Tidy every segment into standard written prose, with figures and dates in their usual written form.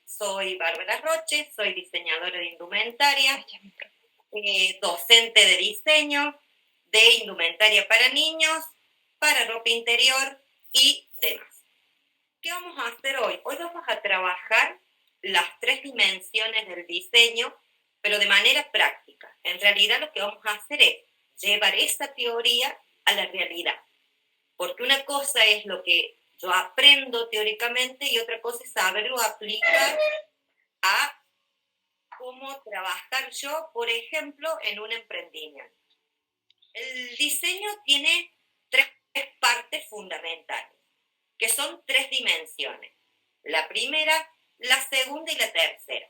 Soy Bárbara Roche, soy diseñadora de indumentaria, docente de diseño, de indumentaria para niños, para ropa interior y demás. ¿Qué vamos a hacer hoy? Hoy vamos a trabajar las 3 dimensiones del diseño, pero de manera práctica. En realidad lo que vamos a hacer es llevar esa teoría a la realidad. Porque una cosa es lo que yo aprendo teóricamente y otra cosa es saberlo aplicar a cómo trabajar yo, por ejemplo, en un emprendimiento. El diseño tiene 3 partes fundamentales, que son 3 dimensiones. La primera, la segunda y la tercera.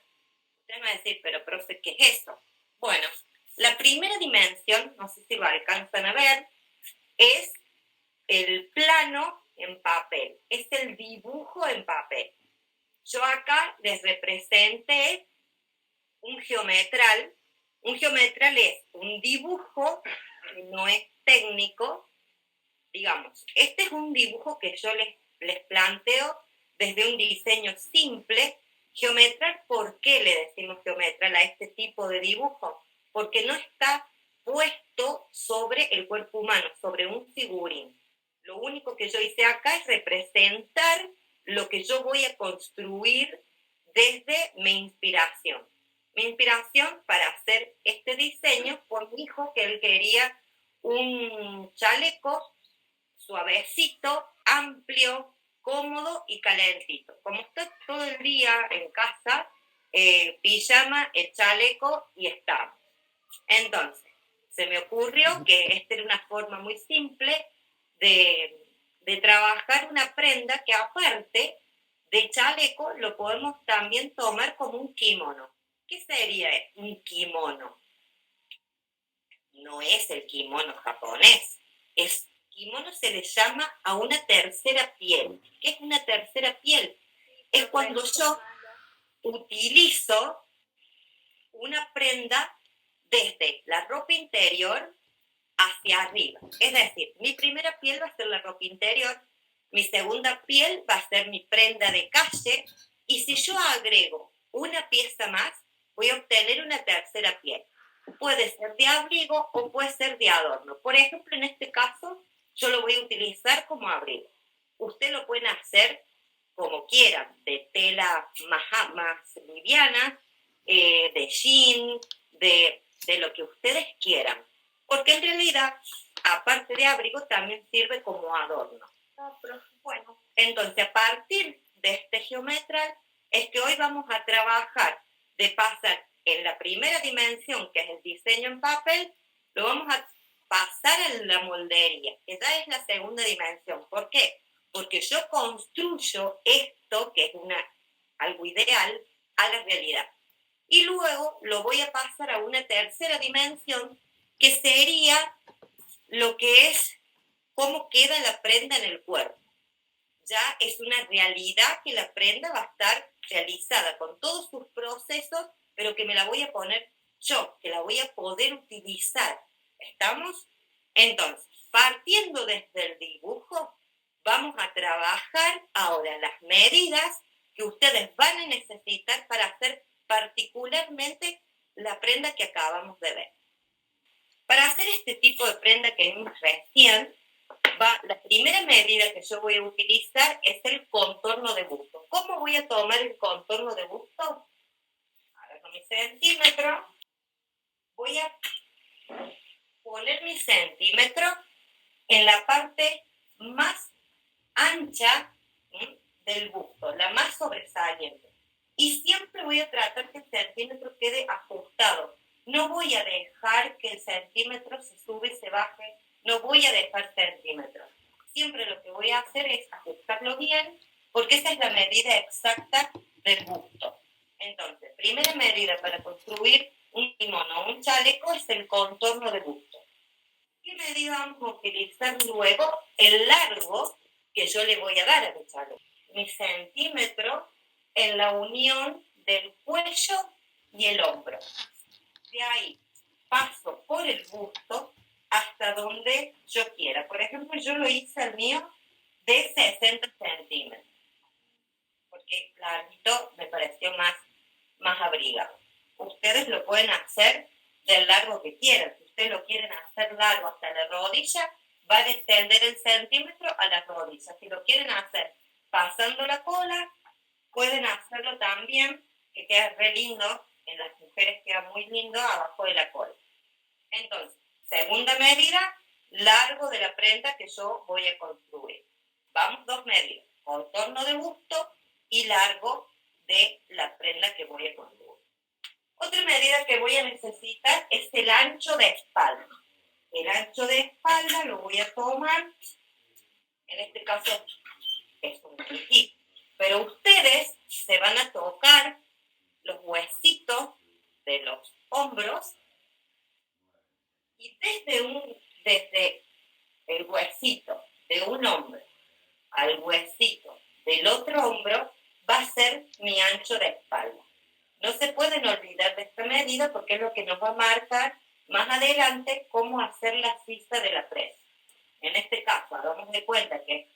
Usted me va a decir, pero profe, ¿qué es eso? Bueno, la primera dimensión, no sé si lo alcanzan a ver, es el plano en papel, es el dibujo en papel. Yo acá les representé un geometral. Un geometral es un dibujo que no es técnico. Digamos, este es un dibujo que yo les planteo desde un diseño simple. Geometral, ¿por qué le decimos geometral a este tipo de dibujo? Porque no está puesto sobre el cuerpo humano, sobre un figurín. Lo único que yo hice acá es representar lo que yo voy a construir desde mi inspiración. Mi inspiración para hacer este diseño por mi hijo, que él quería un chaleco suavecito, amplio, cómodo y calentito. Como está todo el día en casa, pijama, el chaleco y estamos. Entonces, se me ocurrió que esta era una forma muy simple de trabajar una prenda que aparte de chaleco lo podemos también tomar como un kimono. ¿Qué sería un kimono? No es el kimono japonés, kimono se le llama a una tercera piel. ¿Qué es una tercera piel? Es cuando yo utilizo una prenda desde la ropa interior hacia arriba. Es decir, mi primera piel va a ser la ropa interior, mi segunda piel va a ser mi prenda de calle, y si yo agrego una pieza más, voy a obtener una tercera piel. Puede ser de abrigo o puede ser de adorno. Por ejemplo, en este caso, yo lo voy a utilizar como abrigo. Usted lo pueden hacer como quieran, de tela más liviana, de jean, de lo que ustedes quieran. Porque en realidad, aparte de abrigo, también sirve como adorno. Bueno, entonces a partir de este geometral es que hoy vamos a trabajar de pasar en la primera dimensión, que es el diseño en papel, lo vamos a pasar en la moldería, que ya es la segunda dimensión. ¿Por qué? Porque yo construyo esto, que es algo ideal, a la realidad. Y luego lo voy a pasar a una tercera dimensión, que sería lo que es cómo queda la prenda en el cuerpo. Ya es una realidad que la prenda va a estar realizada con todos sus procesos, pero que me la voy a poner yo, que la voy a poder utilizar. ¿Estamos? Entonces, partiendo desde el dibujo, vamos a trabajar ahora las medidas que ustedes van a necesitar para hacer particularmente la prenda que acabamos de ver. Para hacer este tipo de prenda que vimos recién, la primera medida que yo voy a utilizar es el contorno de busto. ¿Cómo voy a tomar el contorno de busto? Agarro mi centímetro, voy a poner mi centímetro en la parte más ancha del busto, la más sobresaliente. Y siempre voy a tratar que el centímetro quede ajustado. No voy a dejar que el centímetro se sube y se baje. No voy a dejar centímetros. Siempre lo que voy a hacer es ajustarlo bien, porque esa es la medida exacta del busto. Entonces, primera medida para construir un kimono o un chaleco es el contorno de busto. ¿Qué medida vamos a utilizar luego? El largo que yo le voy a dar a mi chaleco. Mi centímetro en la unión del cuello y el hombro. De ahí paso por el busto hasta donde yo quiera. Por ejemplo, yo lo hice al mío de 60 centímetros. porque larguito me pareció más abrigado. Ustedes lo pueden hacer del largo que quieran. Si ustedes lo quieren hacer largo hasta la rodilla, van a extender el centímetro a las rodillas. Si lo quieren hacer pasando la cola, pueden hacerlo también, que queda re lindo, en las mujeres queda muy lindo abajo de la cola. Entonces, segunda medida, largo de la prenda que yo voy a construir. Vamos, 2 medidas, contorno de busto y largo de la prenda que voy a construir. Otra medida que voy a necesitar es el ancho de espalda. El ancho de espalda lo voy a tomar, en este caso es un poquito, pero ustedes se van a tocar los huesitos de los hombros y desde el huesito de un hombro al huesito del otro hombro va a ser mi ancho de espalda. No se pueden olvidar de esta medida porque es lo que nos va a marcar más adelante cómo hacer la cista de la presa. En este caso, hagamos de cuenta que es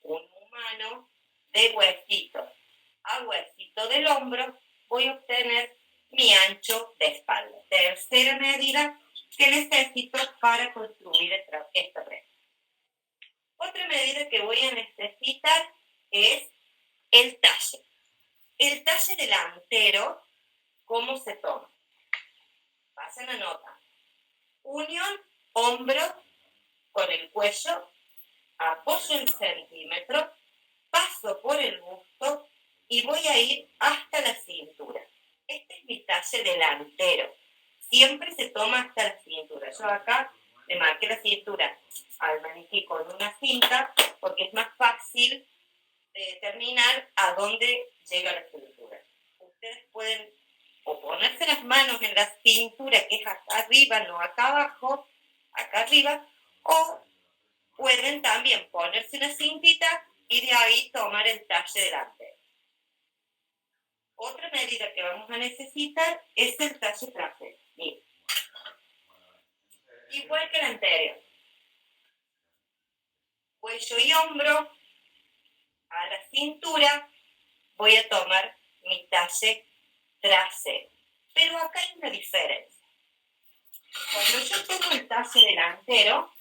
un humano de huesito a huesito del hombro, voy a obtener mi ancho de espalda. Tercera medida que necesito para construir esta presa. Otra medida que voy a necesitar es el talle. El talle delantero, ¿cómo se toma? Pasen a nota. Unión, hombro con el cuello, apoyo en centímetros, paso por el busto y voy a ir hasta la cintura. Este es mi talle delantero. Siempre se toma hasta la cintura. Yo acá le marqué la cintura al maniquí con una cinta porque es más fácil de determinar a dónde llega la cintura. Ustedes pueden o ponerse las manos en la cintura, que es acá arriba, no acá abajo, acá arriba, o pueden también ponerse una cintita y de ahí tomar el talle delantero. Otra medida que vamos a necesitar es el talle trasero. Miren. Igual que la anterior. Cuello y hombro a la cintura voy a tomar mi talle trasero. Pero acá hay una diferencia. Cuando yo tomo el talle delantero,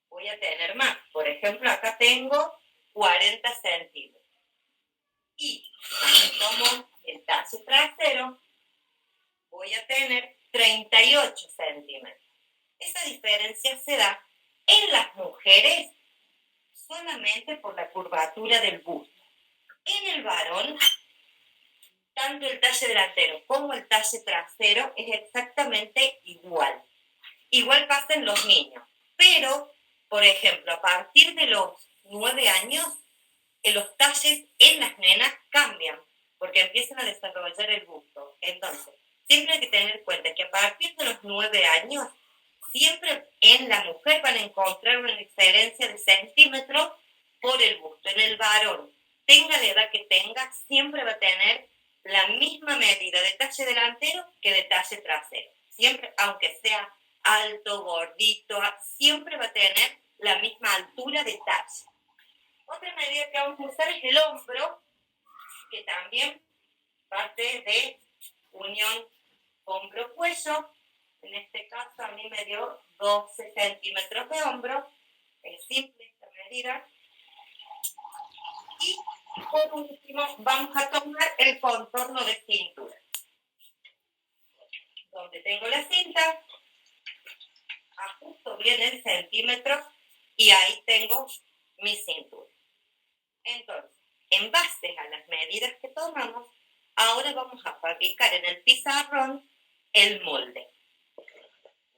voy a tener más. Por ejemplo, acá tengo 40 centímetros. Y cuando tomo el talle trasero, voy a tener 38 centímetros. Esa diferencia se da en las mujeres solamente por la curvatura del busto. En el varón, tanto el talle delantero como el talle trasero es exactamente igual. Igual pasa en los niños. Pero, por ejemplo, a partir de los 9 años, los talles en las nenas cambian, porque empiezan a desarrollar el busto. Entonces, siempre hay que tener en cuenta que a partir de los 9 años, siempre en la mujer van a encontrar una diferencia de centímetros por el busto. En el varón, tenga la edad que tenga, siempre va a tener la misma medida de talle delantero que de talle trasero. Siempre, aunque sea alto, gordito, siempre va a tener la misma altura de talle. Otra medida que vamos a usar es el hombro, que también parte de unión hombro-cuello. En este caso a mí me dio 12 centímetros de hombro. Es simple esta medida. Y por último vamos a tomar el contorno de cintura. Donde tengo la cinta, ajusto bien el centímetro y ahí tengo mi cintura. Entonces, en base a las medidas que tomamos, ahora vamos a fabricar en el pizarrón el molde.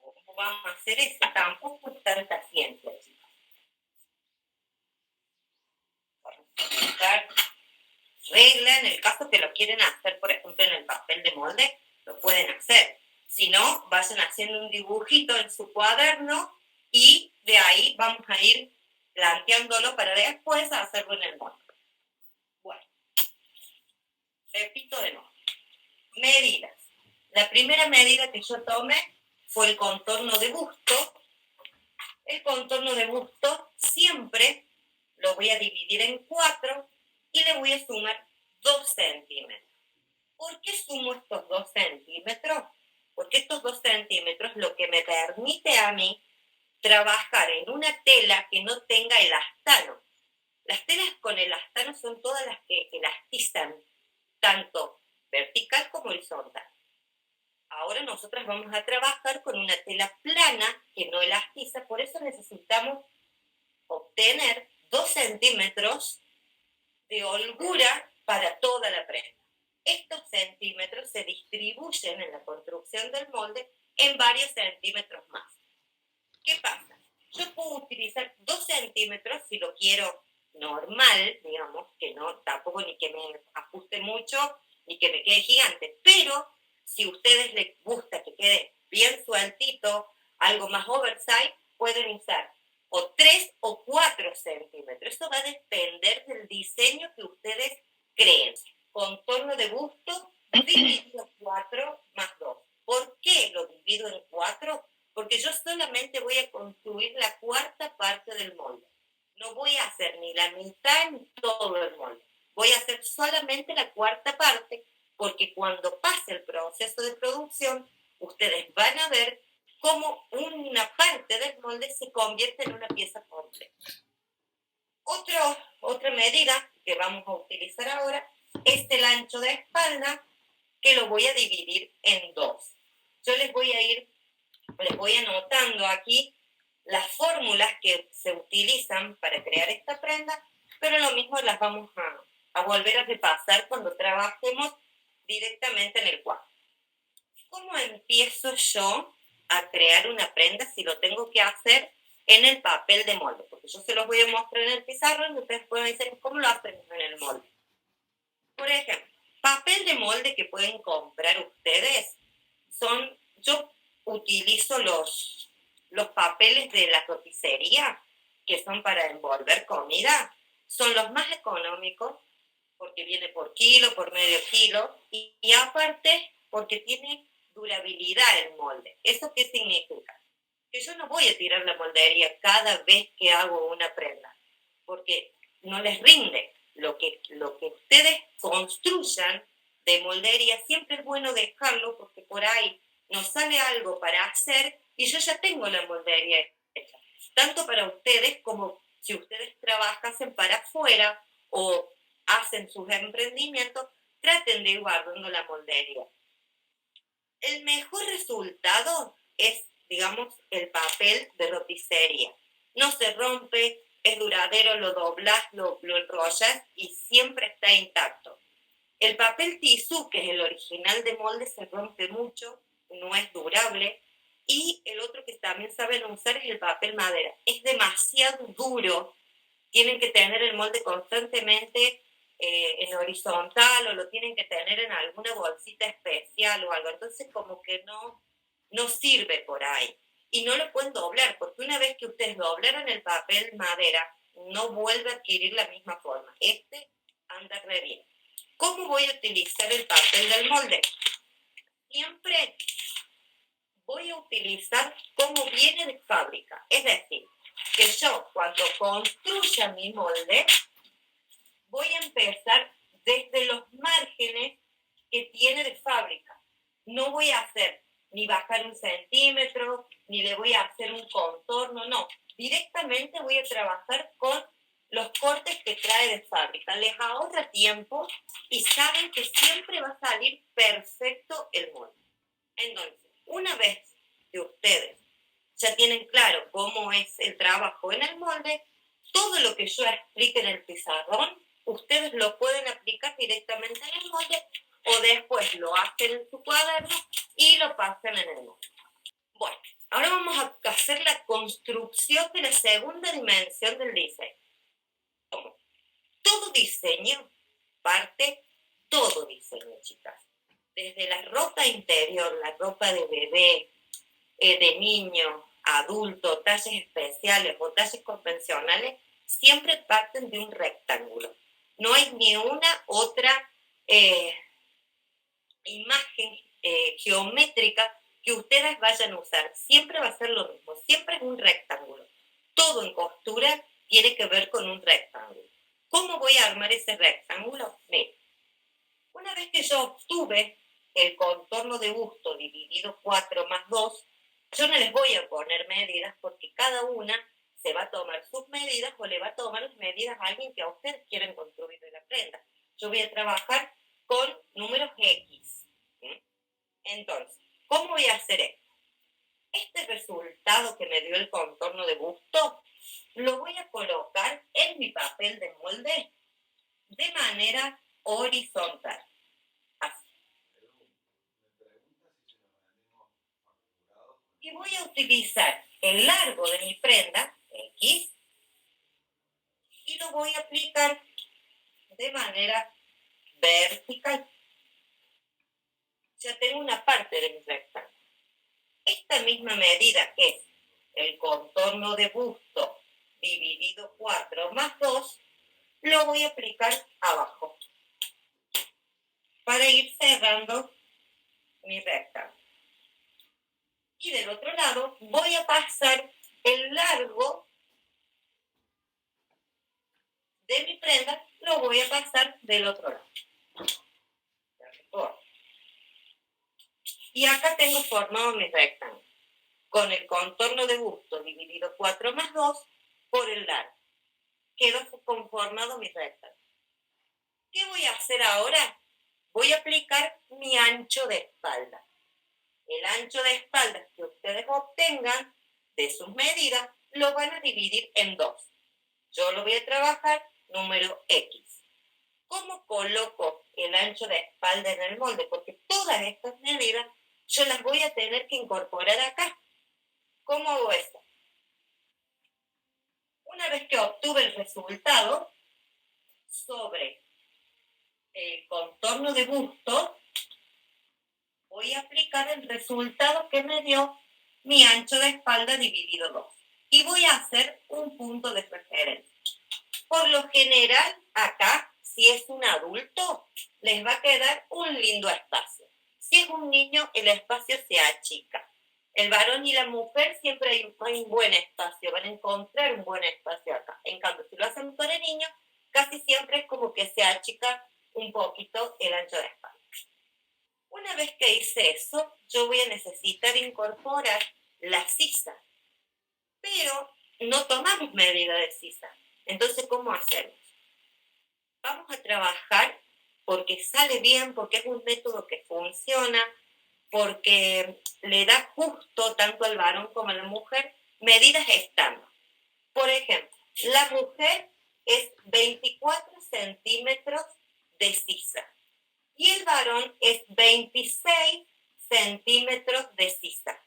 ¿Cómo vamos a hacer eso? Tampoco es tanta ciencia, chicos. Vamos a buscar regla, en el caso que lo quieren hacer, por ejemplo, en el papel de molde, lo pueden hacer. Si no, vayan haciendo un dibujito en su cuaderno y de ahí vamos a ir planteándolo para después hacerlo en el molde. Bueno, repito de nuevo. Medidas. La primera medida que yo tomé fue el contorno de busto. El contorno de busto siempre lo voy a dividir en 4 y le voy a sumar 2 centímetros. ¿Por qué sumo estos 2 centímetros? Porque estos 2 centímetros lo que me permite a mí trabajar en una tela que no tenga elastano. Las telas con elastano son todas las que elastizan, tanto vertical como horizontal. Ahora nosotras vamos a trabajar con una tela plana que no elastiza, por eso necesitamos obtener 2 centímetros de holgura para toda la prenda. Estos centímetros se distribuyen en la construcción del molde en varios centímetros más. ¿Qué pasa? Yo puedo utilizar 2 centímetros si lo quiero normal, digamos, que no, tampoco ni que me ajuste mucho, ni que me quede gigante, pero si a ustedes les gusta que quede bien sueltito, algo más oversize, pueden usar o 3 o 4 centímetros. Eso va a depender del diseño que ustedes creen. Contorno de busto, dividido 4 más 2. ¿Por qué lo divido en 4? Porque yo solamente voy a construir la cuarta parte del molde. No voy a hacer ni la mitad ni todo el molde. Voy a hacer solamente la cuarta parte, porque cuando pase el proceso de producción, ustedes van a ver cómo una parte del molde se convierte en una pieza completa. Otra medida que vamos a utilizar ahora es el ancho de espalda, que lo voy a dividir en 2. Yo les voy anotando aquí las fórmulas que se utilizan para crear esta prenda, pero lo mismo las vamos a volver a repasar cuando trabajemos directamente en el cuadro. ¿Cómo empiezo yo a crear una prenda si lo tengo que hacer en el papel de molde? Porque yo se los voy a mostrar en el pizarrón y ustedes pueden decir cómo lo hacen en el molde. Por ejemplo, papel de molde que pueden comprar ustedes yo utilizo los papeles de la roticería, que son para envolver comida. Son los más económicos, porque viene por kilo, por medio kilo, y aparte porque tiene durabilidad el molde. ¿Eso qué significa? Que yo no voy a tirar la moldería cada vez que hago una prenda, porque no les rinde. Lo que ustedes construyan de moldería siempre es bueno dejarlo, porque por ahí nos sale algo para hacer y yo ya tengo la moldería hecha. Tanto para ustedes como si ustedes trabajan para afuera o hacen sus emprendimientos, traten de ir guardando la moldería. El mejor resultado es, digamos, el papel de roticería. No se rompe, es duradero, lo doblas, lo enrollas y siempre está intacto. El papel tisú, que es el original de molde, se rompe mucho, no es durable. Y el otro que también saben usar es el papel madera. Es demasiado duro, tienen que tener el molde constantemente en horizontal o lo tienen que tener en alguna bolsita especial o algo. Entonces como que no sirve por ahí. Y no lo pueden doblar, porque una vez que ustedes doblaron el papel madera, no vuelve a adquirir la misma forma. Este anda re bien. ¿Cómo voy a utilizar el papel del molde? Siempre voy a utilizar como viene de fábrica. Es decir, que yo cuando construya mi molde, voy a empezar desde los márgenes que tiene de fábrica. No voy a hacer ni bajar 1 centímetro, ni le voy a hacer un contorno, no. Directamente voy a trabajar con los cortes que trae de fábrica. Les ahorra tiempo y saben que siempre va a salir perfecto el molde. Entonces, una vez que ustedes ya tienen claro cómo es el trabajo en el molde, todo lo que yo explique en el pizarrón, ustedes lo pueden aplicar directamente en el molde o después lo hacen en su cuaderno y lo pasan en el molde. Bueno, ahora vamos a hacer la construcción de la segunda dimensión del diseño. Todo diseño todo diseño, chicas. Desde la ropa interior, la ropa de bebé, de niño, adulto, talles especiales o talles convencionales, siempre parten de un rectángulo. No hay ni una otra imagen geométrica que ustedes vayan a usar. Siempre va a ser lo mismo, siempre es un rectángulo. Todo en costura tiene que ver con un rectángulo. ¿Cómo voy a armar ese rectángulo? Miren, una vez que yo obtuve el contorno de busto dividido 4 más 2, yo no les voy a poner medidas porque cada una se va a tomar sus medidas o le va a tomar las medidas a alguien que a ustedes quieren construir de la prenda. Yo voy a trabajar con números X. ¿Sí? Entonces, ¿cómo voy a hacer esto? Este resultado que me dio el contorno de busto, lo voy a colocar en mi papel de molde de manera horizontal. Así. Y voy a utilizar el largo de mi prenda, X, y lo voy a aplicar de manera vertical. Ya tengo una parte de mi rectángulo. Esta misma medida, que es el contorno de busto dividido 4 más 2, lo voy a aplicar abajo para ir cerrando mi rectángulo. Y del otro lado voy a pasar el largo de mi prenda, lo voy a pasar del otro lado. Y acá tengo formado mi rectángulo, con el contorno de busto dividido 4 más 2 por el largo. Quedó conformado mi rectángulo. ¿Qué voy a hacer ahora? Voy a aplicar mi ancho de espalda. El ancho de espalda que ustedes obtengan de sus medidas lo van a dividir en 2. Yo lo voy a trabajar número X. ¿Cómo coloco el ancho de espalda en el molde? Porque todas estas medidas yo las voy a tener que incorporar acá. ¿Cómo hago eso? Una vez que obtuve el resultado, sobre el contorno de busto, voy a aplicar el resultado que me dio mi ancho de espalda dividido 2. Y voy a hacer un punto de referencia. Por lo general, acá, si es un adulto, les va a quedar un lindo espacio. Si es un niño, el espacio se achica. El varón y la mujer siempre hay un buen espacio, van a encontrar un buen espacio acá. En cambio, si lo hacen para niños, casi siempre es como que se achica un poquito el ancho de espalda. Una vez que hice eso, yo voy a necesitar incorporar la sisa. Pero no tomamos medida de sisa. Entonces, ¿cómo hacemos? Vamos a trabajar porque sale bien, porque es un método que funciona, porque le da justo tanto al varón como a la mujer medidas estándar. Por ejemplo, la mujer es 24 centímetros de sisa y el varón es 26 centímetros de sisa.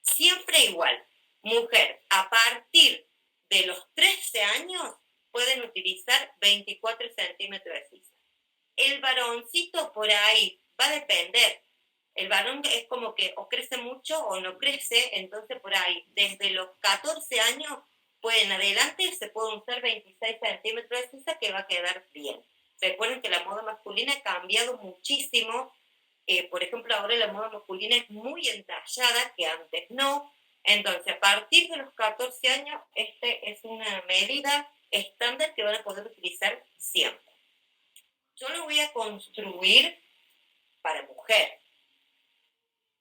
Siempre igual. Mujer, a partir de los 13 años pueden utilizar 24 centímetros de sisa. El varoncito por ahí va a depender. El varón es como que o crece mucho o no crece, entonces por ahí, desde los 14 años, pues en adelante se pueden usar 26 centímetros de sisa que va a quedar bien. Recuerden que la moda masculina ha cambiado muchísimo. Por ejemplo, ahora la moda masculina es muy entallada, que antes no. Entonces, a partir de los 14 años, este es una medida estándar que van a poder utilizar siempre. Yo lo voy a construir para mujer.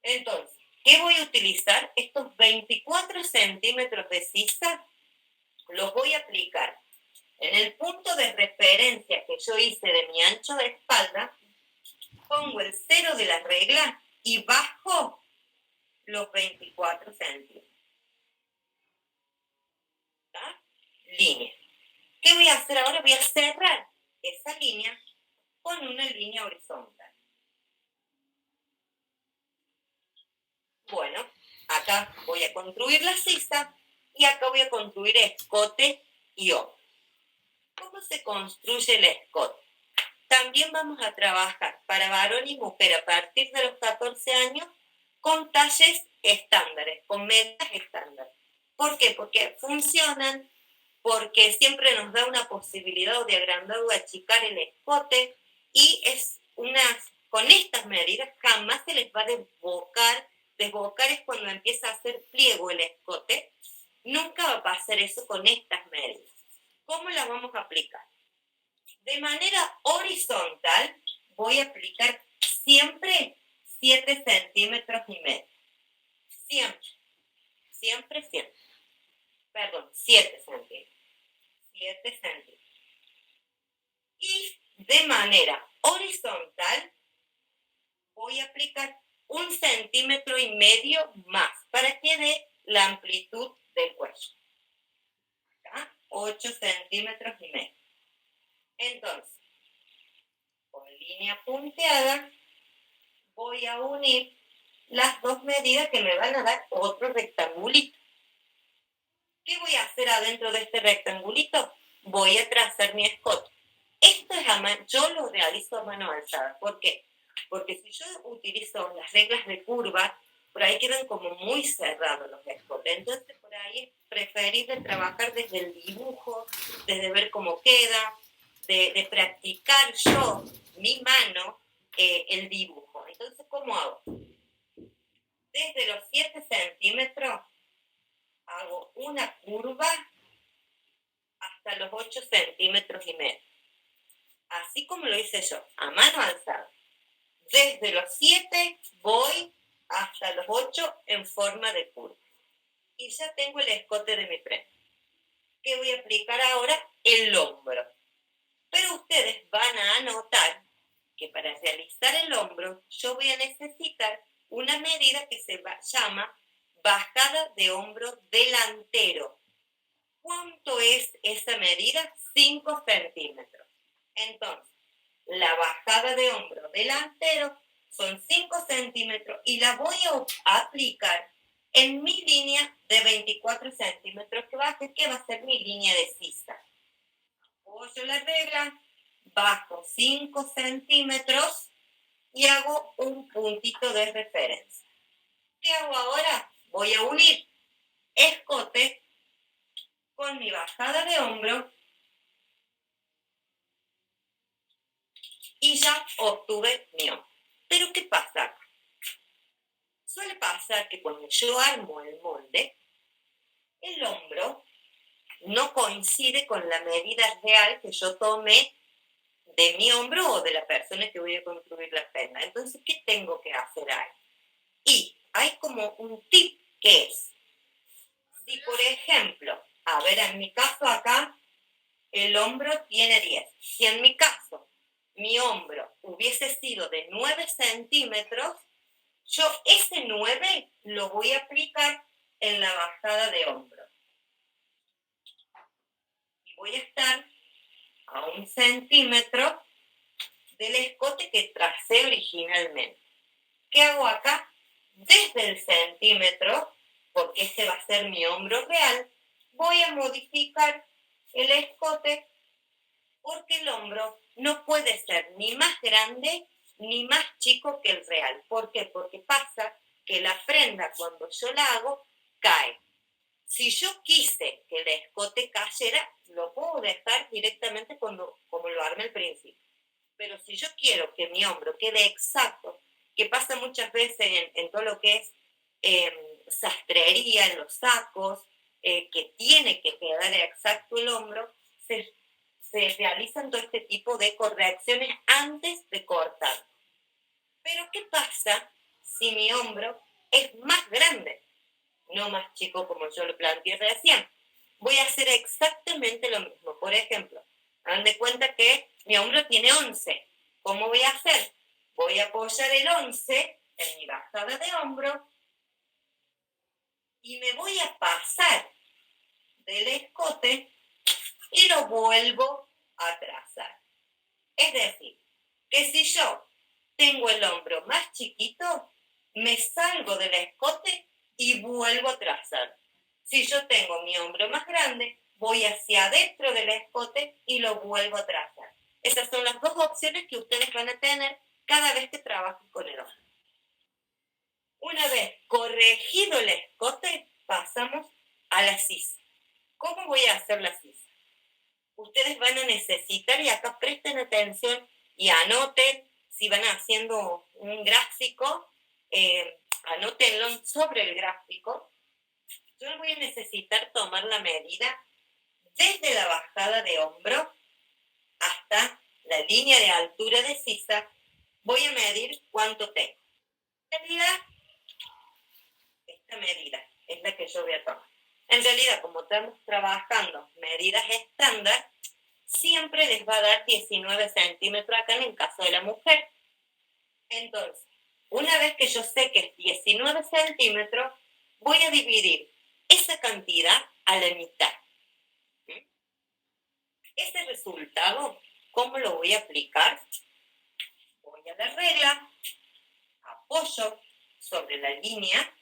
Entonces, ¿qué voy a utilizar? Estos 24 centímetros de sisa los voy a aplicar en el punto de referencia que yo hice de mi ancho de espalda. Pongo el 0 de la regla y bajo los 24 centímetros. ¿Está? Línea. ¿Qué voy a hacer ahora? Voy a cerrar esa línea con una línea horizontal. Bueno, acá voy a construir la sisa y acá voy a construir escote y hombro. ¿Cómo se construye el escote? También vamos a trabajar para varón y mujer a partir de los 14 años con talles estándares, con medidas estándares. ¿Por qué? Porque funcionan, porque siempre nos da una posibilidad de agrandar o achicar el escote y con estas medidas jamás se les va a desbocar. Desbocar es cuando empieza a hacer pliego el escote. Nunca va a pasar eso con estas medidas. ¿Cómo las vamos a aplicar? De manera horizontal voy a aplicar siempre 7 centímetros y medio. Siempre, siempre, siempre. Perdón, 7 centímetros. 7 centímetros. Y de manera horizontal voy a aplicar 1,5 centímetros más para que dé la amplitud del cuello. ¿Acá? 8 centímetros y medio. Entonces, con línea punteada voy a unir las dos medidas que me van a dar otro rectangulito. ¿Qué voy a hacer adentro de este rectangulito? Voy a trazar mi escote. Esto es yo lo realizo a mano alzada. ¿Por qué? Porque si yo utilizo las reglas de curva, por ahí quedan como muy cerrados los escotes. Entonces, por ahí es preferible trabajar desde el dibujo, desde ver cómo queda, de practicar yo, mi mano, el dibujo. Entonces, ¿cómo hago? Desde los 7 centímetros hago una curva hasta los 8 centímetros y medio. Así como lo hice yo, a mano alzada. Desde los 7 voy hasta los 8 en forma de curva. Y ya tengo el escote de mi prenda. ¿Qué voy a aplicar ahora? El hombro. Pero ustedes van a anotar que para realizar el hombro yo voy a necesitar una medida que se llama bajada de hombro delantero. ¿Cuánto es esa medida? 5 centímetros. Entonces, la bajada de hombro delantero son 5 centímetros y la voy a aplicar en mi línea de 24 centímetros que baje, que va a ser mi línea de sisa. Apoyo la regla, bajo 5 centímetros y hago un puntito de referencia. ¿Qué hago ahora? Voy a unir escote con mi bajada de hombro y ya obtuve mi hombro. Pero ¿qué pasa? Suele pasar que cuando yo armo el molde, el hombro no coincide con la medida real que yo tomé de mi hombro o de la persona que voy a construir la prenda. Entonces, ¿qué tengo que hacer ahí? Y hay como un tip que es, si por ejemplo, a ver, en mi caso acá, el hombro tiene 10. Si en mi caso mi hombro hubiese sido de 9 centímetros, yo ese 9 lo voy a aplicar en la bajada de hombro. Y voy a estar a 1 centímetro del escote que tracé originalmente. ¿Qué hago acá? Desde el centímetro, porque ese va a ser mi hombro real, voy a modificar el escote porque el hombro no puede ser ni más grande ni más chico que el real. ¿Por qué? Porque pasa que la prenda cuando yo la hago cae. Si yo quise que el escote cayera, lo puedo dejar directamente como lo armé al principio. Pero si yo quiero que mi hombro quede exacto, que pasa muchas veces en todo lo que es sastrería, en los sacos, que tiene que quedar exacto el hombro, se realizan todo este tipo de correcciones antes de cortar. Pero ¿qué pasa si mi hombro es más grande? No más chico como yo lo planteé recién. Voy a hacer exactamente lo mismo. Por ejemplo, hagan de cuenta que mi hombro tiene 11. ¿Cómo voy a hacer? Voy a apoyar el 11 en mi bajada de hombro y me voy a pasar del escote y lo vuelvo a trazar. Es decir, que si yo tengo el hombro más chiquito, me salgo del escote y vuelvo a trazar. Si yo tengo mi hombro más grande, voy hacia adentro del escote y lo vuelvo a trazar. Esas son las dos opciones que ustedes van a tener cada vez que trabajen con el hombro. Una vez corregido el escote, pasamos a la sisa. ¿Cómo voy a hacer la sisa? Ustedes van a necesitar, y acá presten atención y anoten, si van haciendo un gráfico, anótenlo sobre el gráfico. Yo voy a necesitar tomar la medida desde la bajada de hombro hasta hasta la línea de altura de sisa, voy a medir cuánto tengo. En realidad, esta medida es la que yo voy a tomar. En realidad, como estamos trabajando medidas estándar, siempre les va a dar 19 centímetros acá en el caso de la mujer. Entonces, una vez que yo sé que es 19 centímetros, voy a dividir esa cantidad a la mitad. Ese resultado, ¿cómo lo voy a aplicar? Voy a la regla, apoyo sobre la línea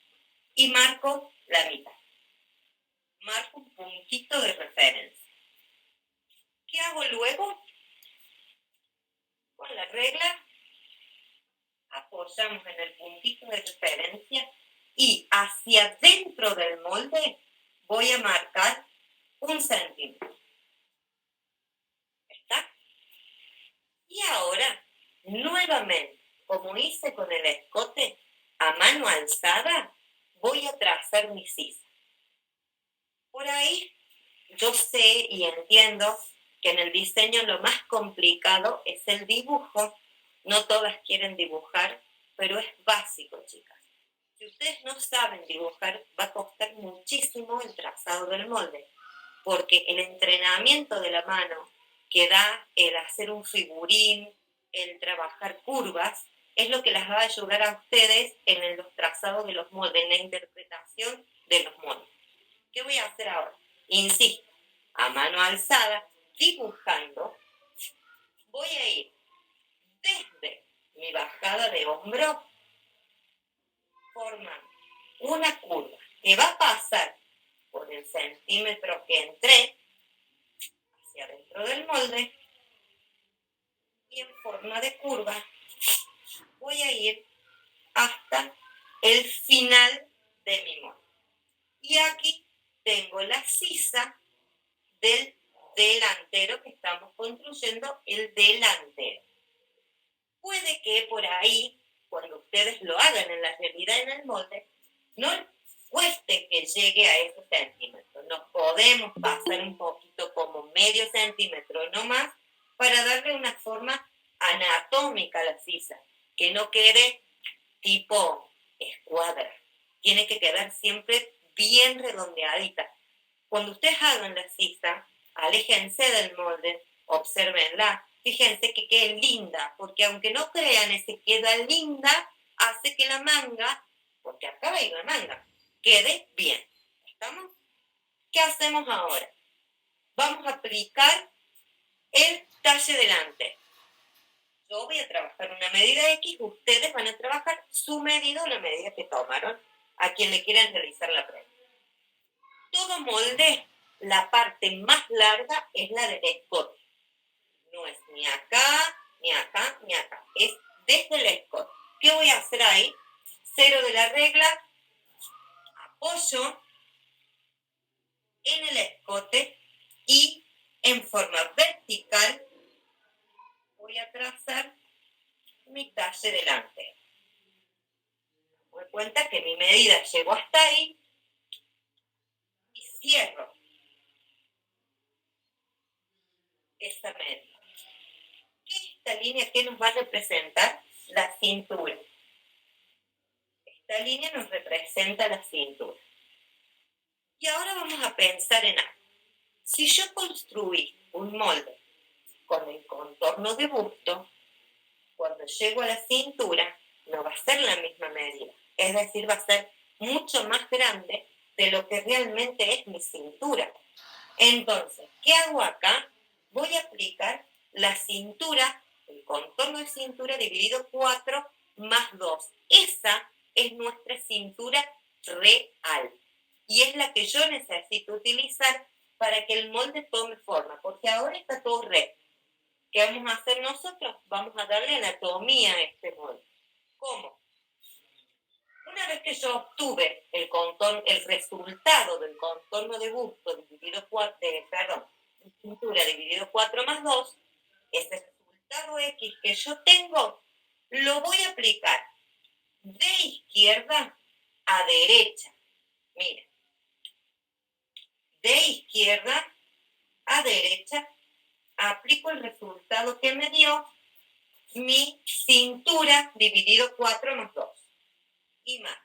y marco la mitad. Marco un puntito de referencia. ¿Qué hago luego? Con la regla, apoyamos en el puntito de referencia y hacia dentro del molde voy a marcar 1 centímetro. ¿Está? Y ahora, nuevamente, como hice con el escote, a mano alzada, voy a trazar mi sisa. Por ahí, yo sé y entiendo que en el diseño lo más complicado es el dibujo. No todas quieren dibujar, pero es básico, chicas. Si ustedes no saben dibujar, va a costar muchísimo el trazado del molde, porque el entrenamiento de la mano que da el hacer un figurín, el trabajar curvas, es lo que las va a ayudar a ustedes en los trazados de los moldes, en la interpretación de los moldes. ¿Qué voy a hacer ahora? Insisto, a mano alzada, dibujando, voy a ir desde mi bajada de hombro, formando una curva que va a pasar por el centímetro que entré hacia dentro del molde y en forma de curva voy a ir hasta el final de mi molde. Y aquí tengo la sisa del delantero que estamos construyendo, el delantero. Puede que por ahí, cuando ustedes lo hagan en la realidad en el molde, no cueste que llegue a esos centímetros. Nos podemos pasar un poquito como medio centímetro no más para darle una forma anatómica a la sisa, que no quede tipo escuadra. Tiene que quedar siempre bien redondeadita. Cuando ustedes hagan la sisa, aléjense del molde, obsérvenla, fíjense que quede linda, porque aunque no crean, ese queda linda, hace que la manga, porque acá va a ir la manga, quede bien. ¿Estamos? ¿Qué hacemos ahora? Vamos a aplicar el talle delante. Yo voy a trabajar una medida X, ustedes van a trabajar su medida o la medida que tomaron a quien le quieran realizar la prueba. Todo molde, la parte más larga es la del escote. No es ni acá, ni acá, ni acá. Es desde el escote. ¿Qué voy a hacer ahí? Cero de la regla, apoyo en el escote y en forma vertical voy a trazar mi talle delante. Me doy cuenta que mi medida llegó hasta ahí y cierro esa medida. Esta línea que nos va a representar la cintura. Esta línea nos representa la cintura. Y ahora vamos a pensar en algo. Si yo construí un molde con el contorno de busto, cuando llego a la cintura no va a ser la misma medida. Es decir, va a ser mucho más grande de lo que realmente es mi cintura. Entonces, ¿qué hago acá? Voy a aplicar la cintura, el contorno de cintura dividido 4 más 2. Esa es nuestra cintura real. Y es la que yo necesito utilizar para que el molde tome forma, porque ahora está todo recto. ¿Qué vamos a hacer nosotros? Vamos a darle anatomía a este molde. ¿Cómo? Una vez que yo obtuve el resultado del contorno de busto dividido 4, cintura dividido 4 más 2, ese resultado X que yo tengo, lo voy a aplicar de izquierda a derecha. Miren, de izquierda a derecha aplico el resultado que me dio mi cintura dividido 4 más 2. Y más.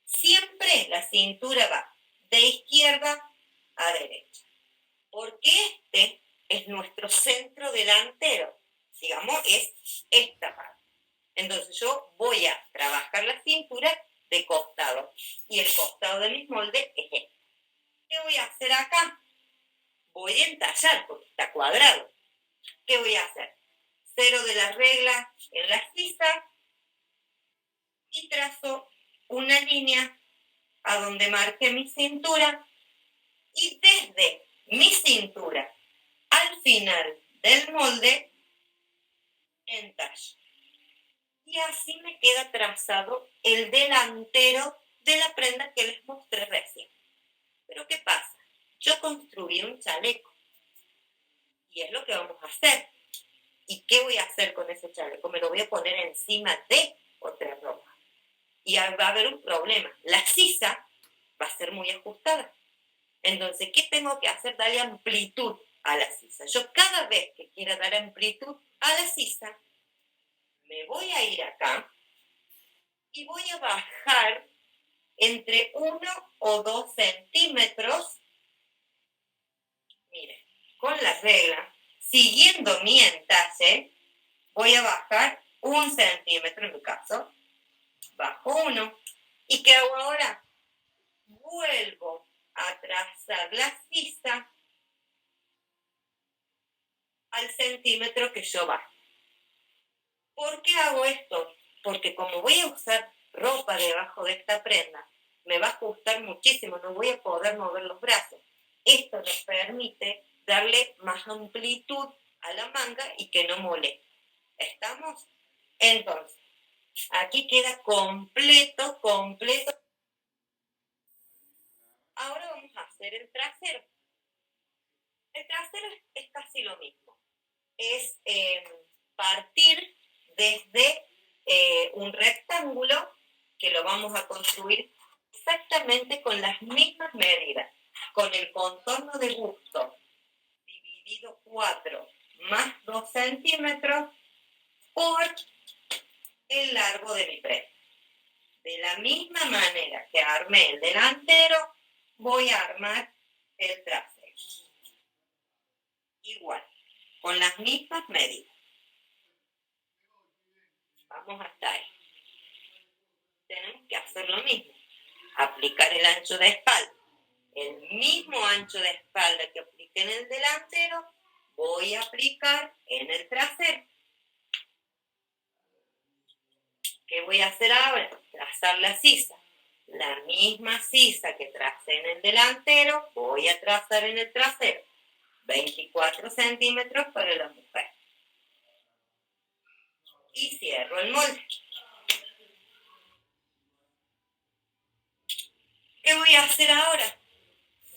Siempre la cintura va de izquierda a derecha. Porque este es nuestro centro delantero. Digamos, es esta parte. Entonces yo voy a trabajar la cintura de costado. Y el costado de mis moldes es este. ¿Qué voy a hacer acá? Voy a entallar porque está cuadrado. ¿Qué voy a hacer? 0 de la regla en la sisa y trazo una línea a donde marque mi cintura y desde mi cintura al final del molde entallo. Y así me queda trazado el delantero de la prenda que les mostré recién. Pero ¿qué pasa? Yo construí un chaleco y es lo que vamos a hacer. ¿Y qué voy a hacer con ese chaleco? Me lo voy a poner encima de otra ropa. Y va a haber un problema. La sisa va a ser muy ajustada. Entonces, ¿qué tengo que hacer? Darle amplitud a la sisa. Yo cada vez que quiera dar amplitud a la sisa, me voy a ir acá y voy a bajar entre 1 o 2 centímetros, miren, con la regla, siguiendo mi entalle, voy a bajar 1 centímetro en mi caso, bajo 1, ¿y qué hago ahora? Vuelvo a trazar la sisa al centímetro que yo bajo. ¿Por qué hago esto? Porque como voy a usar ropa debajo de esta prenda, me va a ajustar muchísimo, no voy a poder mover los brazos. Esto nos permite darle más amplitud a la manga y que no moleste. ¿Estamos? Entonces, aquí queda completo. Ahora vamos a hacer el trasero. El trasero es casi lo mismo. Es partir desde un rectángulo que lo vamos a construir exactamente con las mismas medidas, con el contorno de busto dividido 4 más 2 centímetros por el largo de mi prenda. De la misma manera que armé el delantero, voy a armar el trasero. Igual, con las mismas medidas. Vamos hasta ahí. Tenemos que hacer lo mismo. Aplicar el ancho de espalda. El mismo ancho de espalda que apliqué en el delantero, voy a aplicar en el trasero. ¿Qué voy a hacer ahora? Trazar la sisa. La misma sisa que tracé en el delantero, voy a trazar en el trasero. 24 centímetros para la mujer. Y cierro el molde. ¿Qué voy a hacer ahora?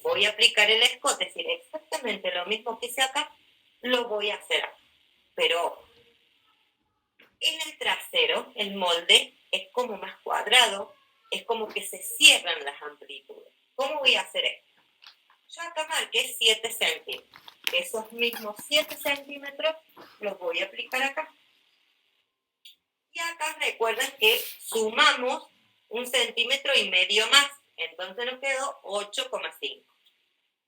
Voy a aplicar el escote, es decir, exactamente lo mismo que hice acá, lo voy a hacer acá. Pero en el trasero, el molde es como más cuadrado, es como que se cierran las amplitudes. ¿Cómo voy a hacer esto? Yo acá marqué 7 centímetros. Esos mismos 7 centímetros los voy a aplicar acá. Y acá recuerden que sumamos 1,5 centímetros más. Entonces nos quedó 8,5.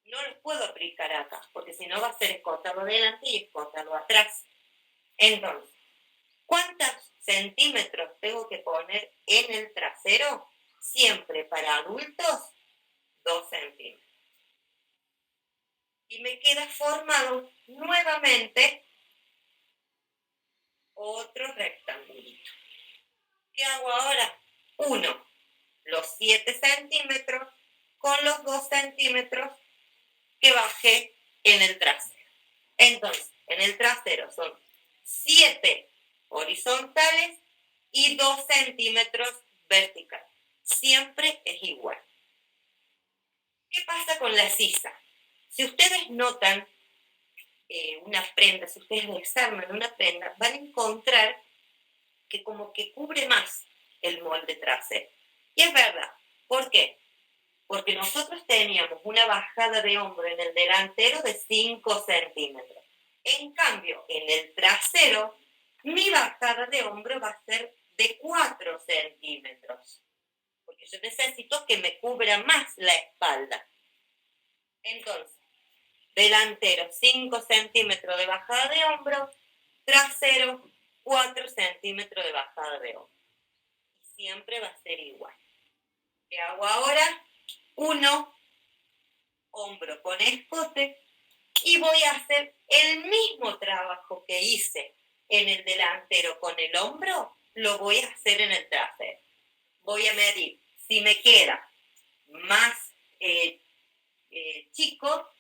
No los puedo aplicar acá, porque si no va a ser escotarlo adelante y escotarlo atrás. Entonces, ¿cuántos centímetros tengo que poner en el trasero? Siempre para adultos, 2 centímetros. Y me queda formado nuevamente otro rectangulito. ¿Qué hago ahora? 1, los 7 centímetros con los 2 centímetros que bajé en el trasero. Entonces, en el trasero son 7 horizontales y 2 centímetros verticales. Siempre es igual. ¿Qué pasa con la sisa? Si ustedes notan una prenda, si ustedes desarman una prenda, van a encontrar que como que cubre más el molde trasero. Y es verdad. ¿Por qué? Porque nosotros teníamos una bajada de hombro en el delantero de 5 centímetros. En cambio, en el trasero, mi bajada de hombro va a ser de 4 centímetros, porque yo necesito que me cubra más la espalda. Entonces, delantero 5 centímetros de bajada de hombro, trasero 4 centímetros de bajada de hombro. Y siempre va a ser igual. ¿Qué hago ahora? 1, hombro con escote, y voy a hacer el mismo trabajo que hice en el delantero con el hombro, lo voy a hacer en el trasero. Voy a medir si me queda más chico,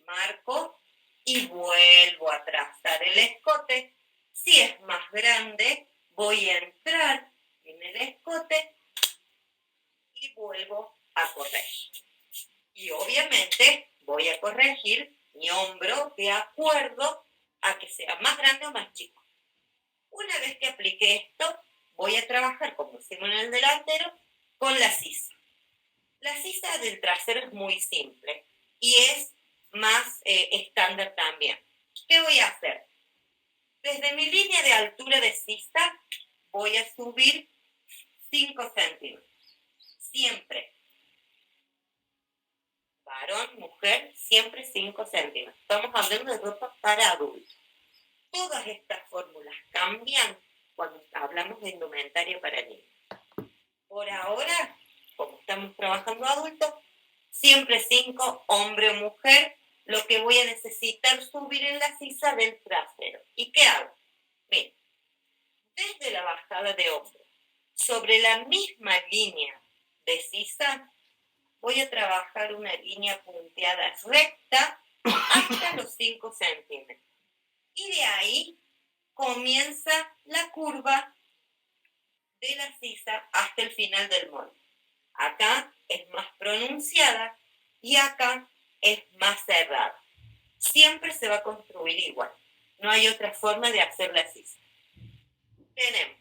marco y vuelvo a trazar el escote. Si es más grande, voy a entrar en el escote y vuelvo a corregir. Y obviamente voy a corregir mi hombro de acuerdo a que sea más grande o más chico. Una vez que apliqué esto, voy a trabajar, como hicimos en el delantero, con la sisa. La sisa del trasero es muy simple y es más estándar también. ¿Qué voy a hacer? Desde mi línea de altura de sisa voy a subir 5 centímetros. Siempre. Varón, mujer, siempre 5 centímetros. Estamos hablando de ropa para adultos. Todas estas fórmulas cambian cuando hablamos de indumentaria para niños. Por ahora, como estamos trabajando adultos, siempre 5, hombre o mujer, lo que voy a necesitar subir en la sisa del trasero. ¿Y qué hago? Miren, desde la bajada de hombro, sobre la misma línea de sisa, voy a trabajar una línea punteada recta hasta los 5 centímetros. Y de ahí comienza la curva de la sisa hasta el final del molde. Acá es más pronunciada y acá es más cerrada. Siempre se va a construir igual. No hay otra forma de hacer la sisa. Tenemos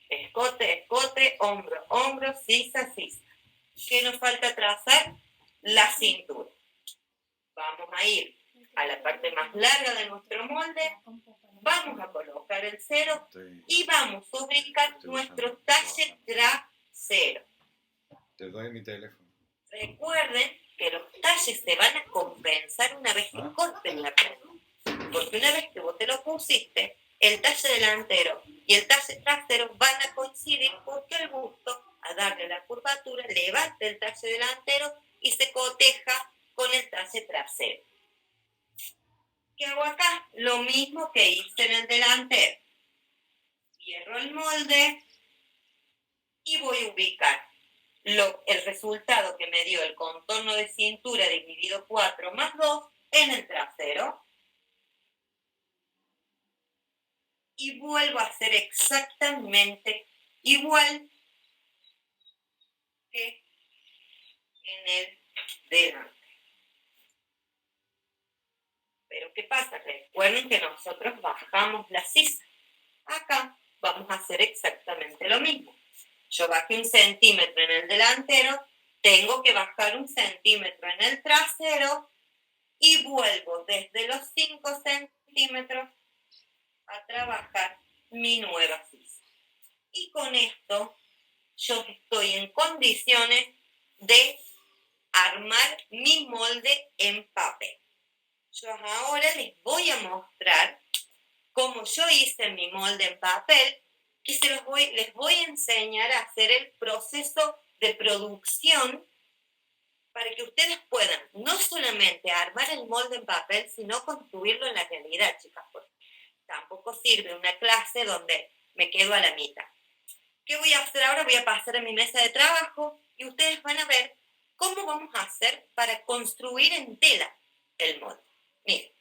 escote, escote, hombro, hombro, sisa, sisa. ¿Qué nos falta trazar? La cintura. Vamos a ir a la parte más larga de nuestro molde, vamos a colocar el cero y vamos a ubicar nuestro talle trasero. Te doy mi teléfono. Recuerden que los talles se van a compensar una vez que corten la prenda. Porque una vez que vos te lo pusiste, el talle delantero y el talle trasero van a coincidir porque el busto, a darle la curvatura, levanta el talle delantero y se coteja con el talle trasero. ¿Qué hago acá? Lo mismo que hice en el delantero. Cierro el molde y voy a ubicar el resultado que me dio el contorno de cintura dividido 4 más 2 en el trasero. Y vuelvo a hacer exactamente igual que en el delante. Pero ¿qué pasa? Recuerden que nosotros bajamos la sisa. Acá vamos a hacer exactamente lo mismo. Yo bajé 1 centímetro en el delantero, tengo que bajar 1 centímetro en el trasero y vuelvo desde los 5 centímetros a trabajar mi nueva sisa. Y con esto yo estoy en condiciones de armar mi molde en papel. Yo ahora les voy a mostrar cómo yo hice mi molde en papel y les voy a enseñar a hacer el proceso de producción para que ustedes puedan no solamente armar el molde en papel, sino construirlo en la realidad, chicas, porque tampoco sirve una clase donde me quedo a la mitad. ¿Qué voy a hacer ahora? Voy a pasar a mi mesa de trabajo y ustedes van a ver cómo vamos a hacer para construir en tela el molde. Miren.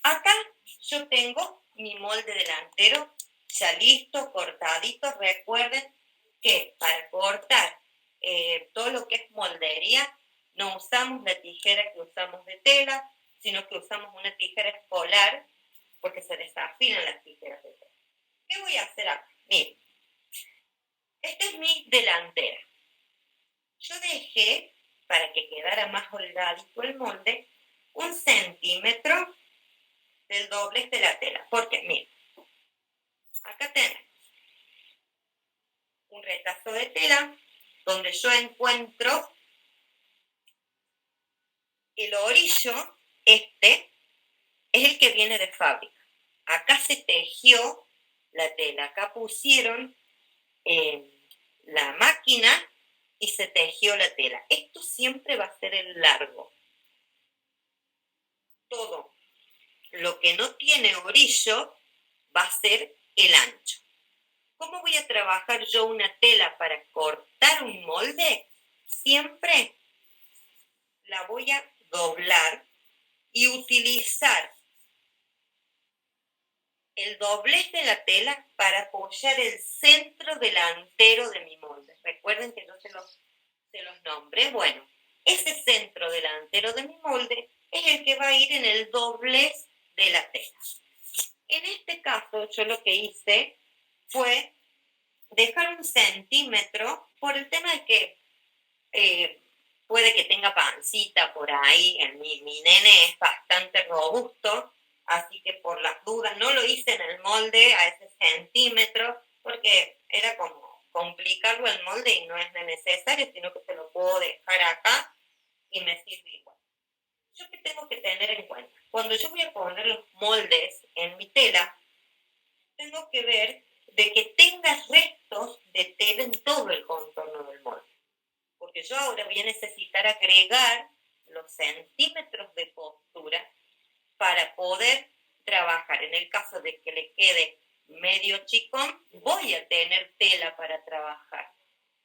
Acá yo tengo mi molde delantero ya listo, cortadito. Recuerden que para cortar todo lo que es moldería no usamos la tijera que usamos de tela, sino que usamos una tijera escolar porque se desafinan las tijeras de tela. ¿Qué voy a hacer acá? Miren, esta es mi delantera. Yo dejé, para que quedara más holgadito el molde, 1 centímetro del doblez de la tela. Porque, miren, acá tenemos un retazo de tela donde yo encuentro el orillo, este es el que viene de fábrica. Acá se tejió la tela, acá pusieron la máquina y se tejió la tela. Esto siempre va a ser el largo. Todo lo que no tiene orillo va a ser el ancho. ¿Cómo voy a trabajar yo una tela para cortar un molde? Siempre la voy a doblar y utilizar el doblez de la tela para apoyar el centro delantero de mi molde. Recuerden que yo se los nombré. Bueno, ese centro delantero de mi molde es el que va a ir en el doblez de la tela. En este caso, yo lo que hice fue dejar 1 centímetro por el tema de que puede que tenga pancita por ahí. Mi nene es bastante robusto, así que por las dudas no lo hice en el molde a ese centímetro porque era como complicarlo el molde y no es necesario, sino que se lo puedo dejar acá y me sirve igual. ¿Yo qué tengo que tener en cuenta? Cuando yo voy a poner los moldes en mi tela, tengo que ver de que tenga restos de tela en todo el contorno del molde. Porque yo ahora voy a necesitar agregar los centímetros de costura para poder trabajar. En el caso de que le quede medio chicón, voy a tener tela para trabajar.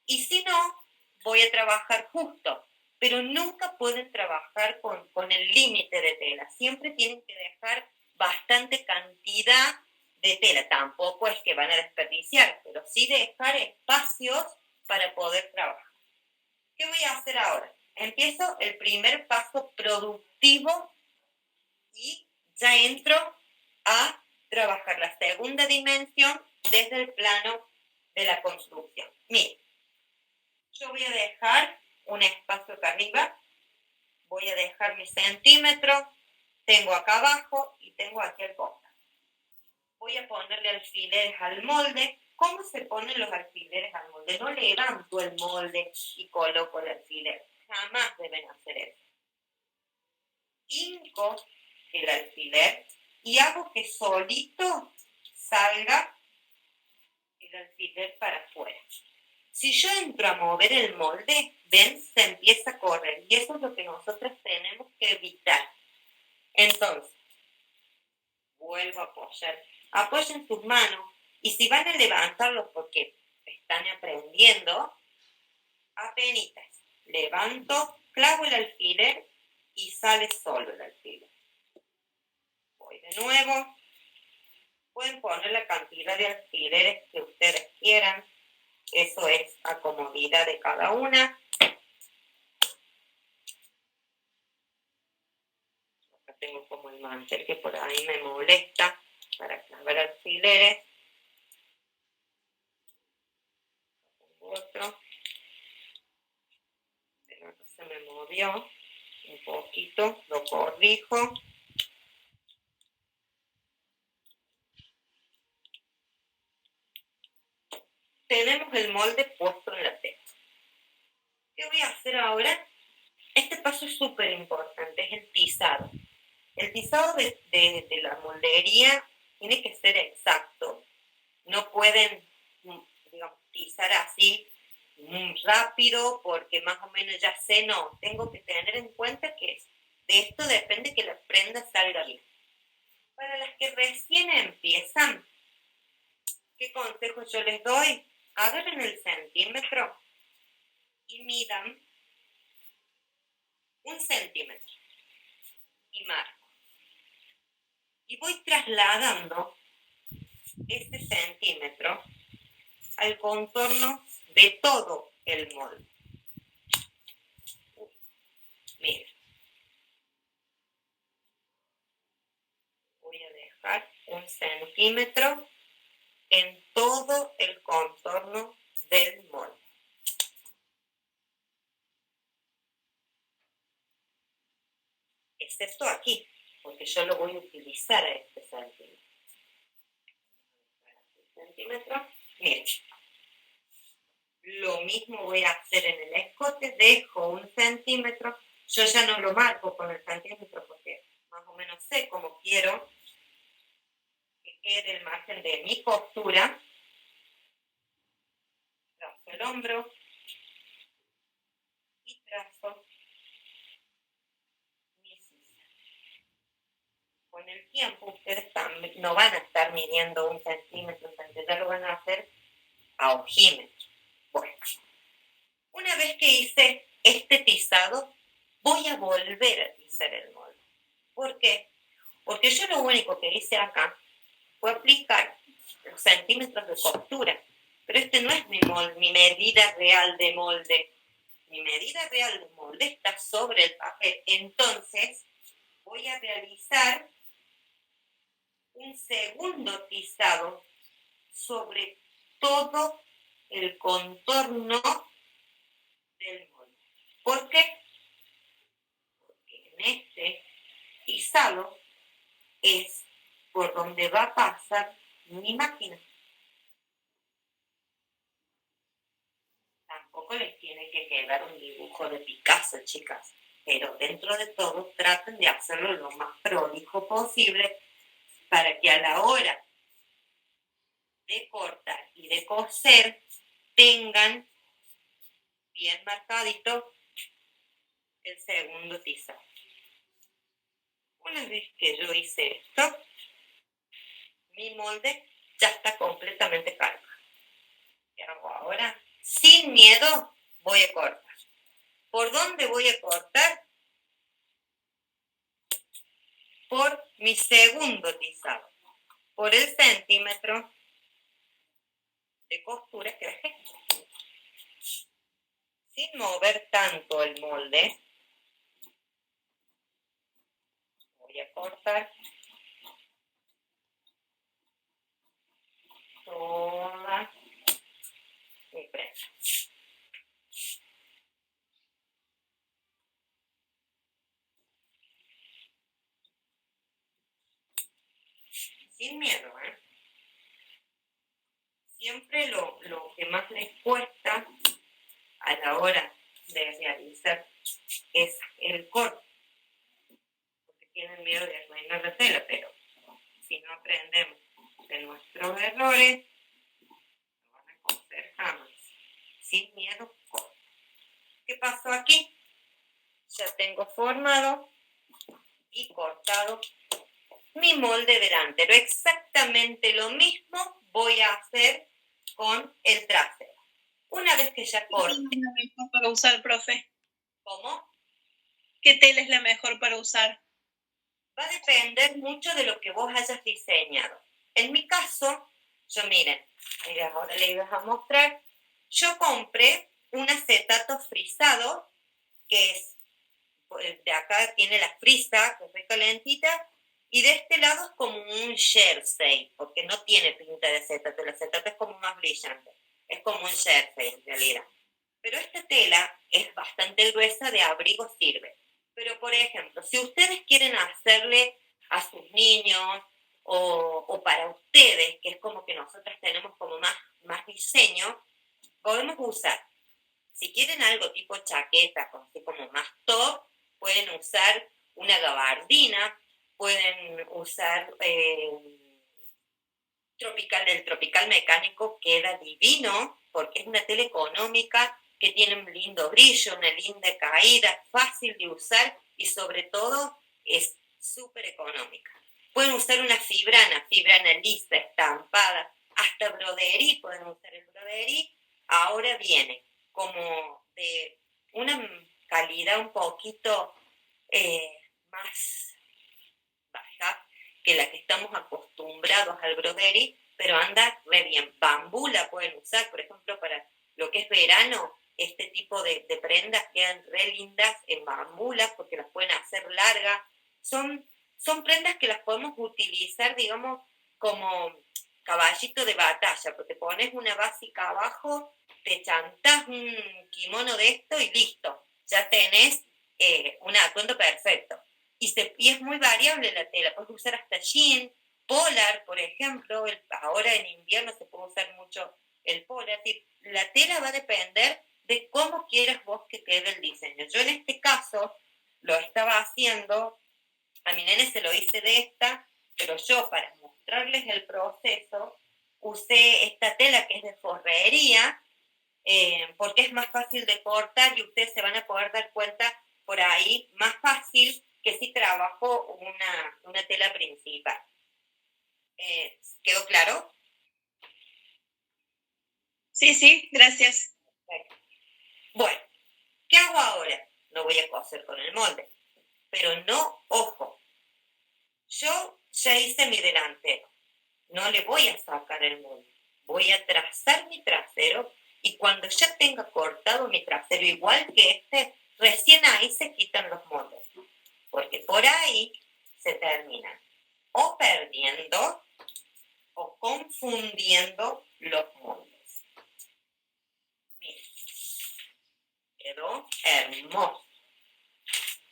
Y si no, voy a trabajar justo. Pero nunca pueden trabajar con el límite de tela. Siempre tienen que dejar bastante cantidad de tela. Tampoco es que van a desperdiciar, pero sí dejar espacios para poder trabajar. ¿Qué voy a hacer ahora? Empiezo el primer paso productivo y ya entro a trabajar la segunda dimensión desde el plano de la construcción. Miren, yo voy a dejar un espacio acá arriba, voy a dejar mi centímetro, tengo acá abajo y tengo aquí el costado. Voy a ponerle alfileres al molde. ¿Cómo se ponen los alfileres al molde? No levanto el molde y coloco el alfiler. Jamás deben hacer eso. Hinco el alfiler y hago que solito salga el alfiler para afuera. Si yo entro a mover el molde, ven, se empieza a correr. Y eso es lo que nosotros tenemos que evitar. Entonces, vuelvo a apoyar. Apoyen sus manos. Y si van a levantarlos porque están aprendiendo, apenitas. Levanto, clavo el alfiler y sale solo el alfiler. Voy de nuevo. Pueden poner la cantidad de alfileres que ustedes quieran. Eso es a comodidad de cada una. Acá tengo como el mantel que por ahí me molesta para clavar alfileres. Otro. Pero acá se me movió un poquito. Lo corrijo. Tenemos el molde puesto en la tela. ¿Qué voy a hacer ahora? Este paso es súper importante, es el tizado. El tizado de la moldería tiene que ser exacto. No pueden, digamos, tizar así muy rápido porque más o menos ya sé, no. Tengo que tener en cuenta que de esto depende que la prenda salga bien. Para las que recién empiezan, ¿qué consejos yo les doy? Agarren el centímetro y midan 1 centímetro y marco. Y voy trasladando este centímetro al contorno de todo el molde. Miren. Voy a dejar 1 centímetro en todo el contorno del molde. Ese excepto aquí, porque yo lo voy a utilizar a este centímetro. Miren, lo mismo voy a hacer en el escote, dejo 1 centímetro, yo ya no lo marco con el centímetro porque más o menos sé cómo quiero que quede el margen de mi costura. Trazo el hombro y trazo mi sisa. Con el tiempo ustedes no van a estar midiendo 1 centímetro, ya lo van a hacer a ojímetro. Bueno, una vez que hice este tizado, voy a volver a tizar el molde. ¿Por qué? Porque yo lo único que hice acá fue aplicar los centímetros de costura, pero este no es mi medida real de molde. Mi medida real de molde está sobre el papel. Entonces, voy a realizar un segundo tizado sobre todo el contorno del molde. ¿Por qué? Porque en este tizado es por donde va a pasar mi máquina. Tampoco les tiene que quedar un dibujo de Picasso, chicas, pero dentro de todo traten de hacerlo lo más prolijo posible para que a la hora de cortar y de coser tengan bien marcadito el segundo tizado. Una vez que yo hice esto, mi molde ya está completamente cargado. ¿Qué hago ahora? Sin miedo voy a cortar. ¿Por dónde voy a cortar? Por mi segundo tizado. Por el centímetro de costura que dejé. Sin mover tanto el molde, voy a cortar toda mi prenda. Sin miedo, ¿eh? Siempre lo que más les cuesta a la hora de realizar es el corte, porque tienen miedo de arruinar la tela, pero si no aprendemos de nuestros errores, no van a coser jamás. Sin miedo, corte. ¿Qué pasó aquí? Ya tengo formado y cortado mi molde delantero. Exactamente lo mismo voy a hacer con el trasero. Una vez que ya corte. ¿Qué tela es la mejor para usar, profe? ¿Cómo? ¿Qué tela es la mejor para usar? Va a depender mucho de lo que vos hayas diseñado. En mi caso, yo miren, ahora les voy a mostrar, yo compré un acetato frisado, que es, de acá tiene la frisa, que es muy calentita, y de este lado es como un jersey, porque no tiene pinta de acetato, el acetato es como más brillante, es como un jersey en realidad. Pero esta tela es bastante gruesa, de abrigo sirve. Pero, por ejemplo, si ustedes quieren hacerle a sus niños o para ustedes, que es como que nosotras tenemos como más diseño, podemos usar, si quieren algo tipo chaqueta, así como más top, pueden usar una gabardina, pueden usar el tropical mecánico, queda divino, porque es una tela económica, que tiene un lindo brillo, una linda caída, fácil de usar y sobre todo es súper económica. Pueden usar una fibrana lisa, estampada, hasta broderí, pueden usar el broderí. Ahora viene como de una calidad un poquito más baja que la que estamos acostumbrados al broderí, pero anda re bien. Bambú la pueden usar, por ejemplo, para lo que es verano. Este tipo de prendas quedan re lindas en bambula porque las pueden hacer largas. Son prendas que las podemos utilizar, digamos, como caballito de batalla, porque pones una básica abajo, te chantás un kimono de esto y listo, ya tenés un atuendo perfecto. y es muy variable la tela. Puedes usar hasta jean, polar, por ejemplo. Ahora en invierno se puede usar mucho el polar. Es decir, la tela va a depender de cómo quieras vos que quede el diseño. Yo en este caso lo estaba haciendo, a mi nene se lo hice de esta, pero yo para mostrarles el proceso usé esta tela que es de forrería, porque es más fácil de cortar y ustedes se van a poder dar cuenta por ahí más fácil que si trabajo una tela principal. ¿Quedó claro? Sí, gracias. Bueno, ¿qué hago ahora? No voy a coser con el molde, pero no, ojo, yo ya hice mi delantero, no le voy a sacar el molde, voy a trazar mi trasero y cuando ya tenga cortado mi trasero igual que este, recién ahí se quitan los moldes, porque por ahí se terminan o perdiendo o confundiendo los moldes. Miren, quedó hermoso.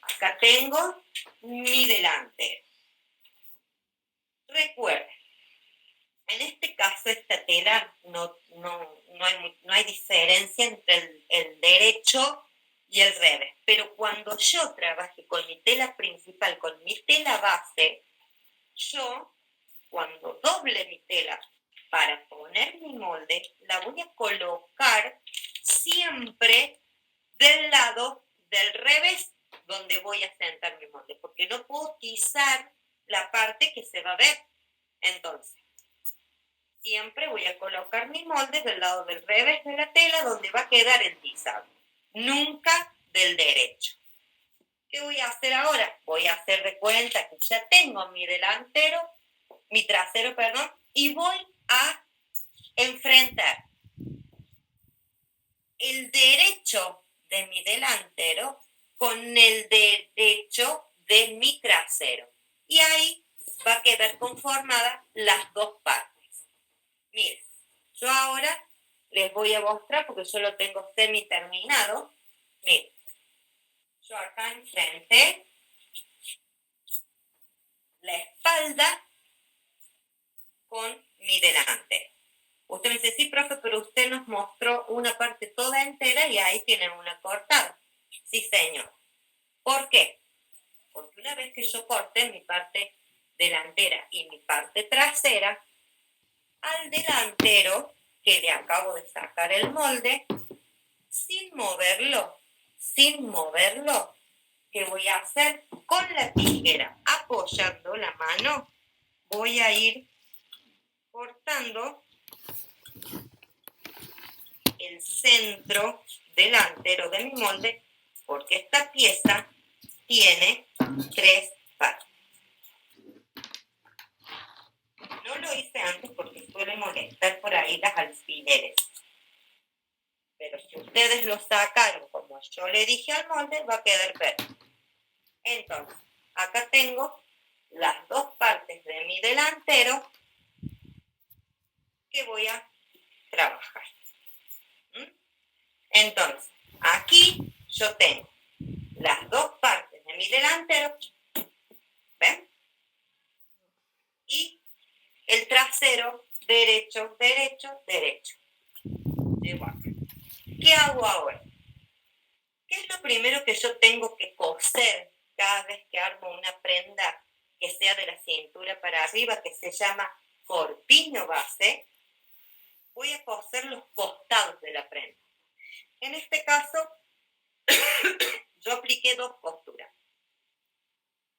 Acá tengo mi delantero. Recuerden, en este caso esta tela no hay diferencia entre el derecho y el revés, pero cuando yo trabaje con mi tela principal, con mi tela base, yo cuando doble mi tela para poner mi molde, la voy a colocar siempre del lado del revés donde voy a sentar mi molde, porque no puedo tizar la parte que se va a ver. Entonces, siempre voy a colocar mi molde del lado del revés de la tela donde va a quedar el tizado, nunca del derecho. ¿Qué voy a hacer ahora? Voy a hacer de cuenta que ya tengo mi trasero, y voy a enfrentar el derecho de mi delantero con el derecho de mi trasero. Y ahí va a quedar conformada las dos partes. Miren, yo ahora les voy a mostrar porque yo lo tengo semi terminado. Miren, yo acá enfrente la espalda con mi delantero. Usted me dice, sí, profe, pero usted nos mostró una parte toda entera y ahí tienen una cortada. Sí, señor. ¿Por qué? Porque una vez que yo corté mi parte delantera y mi parte trasera, al delantero, que le acabo de sacar el molde, sin moverlo, ¿qué voy a hacer? Con la tijera, apoyando la mano, voy a ir cortando el centro delantero de mi molde, porque esta pieza tiene 3 partes. No lo hice antes porque suele molestar por ahí las alfileres. Pero si ustedes lo sacaron como yo le dije al molde, va a quedar perfecto. Entonces, acá tengo las 2 partes de mi delantero que voy a trabajar. Entonces, aquí yo tengo las 2 partes de mi delantero, ¿ven? Y el trasero, derecho, derecho, derecho. Llevo acá. ¿Qué hago ahora? ¿Qué es lo primero que yo tengo que coser cada vez que armo una prenda que sea de la cintura para arriba, que se llama corpiño base? Voy a coser los costados de la prenda. En este caso, yo apliqué 2 costuras.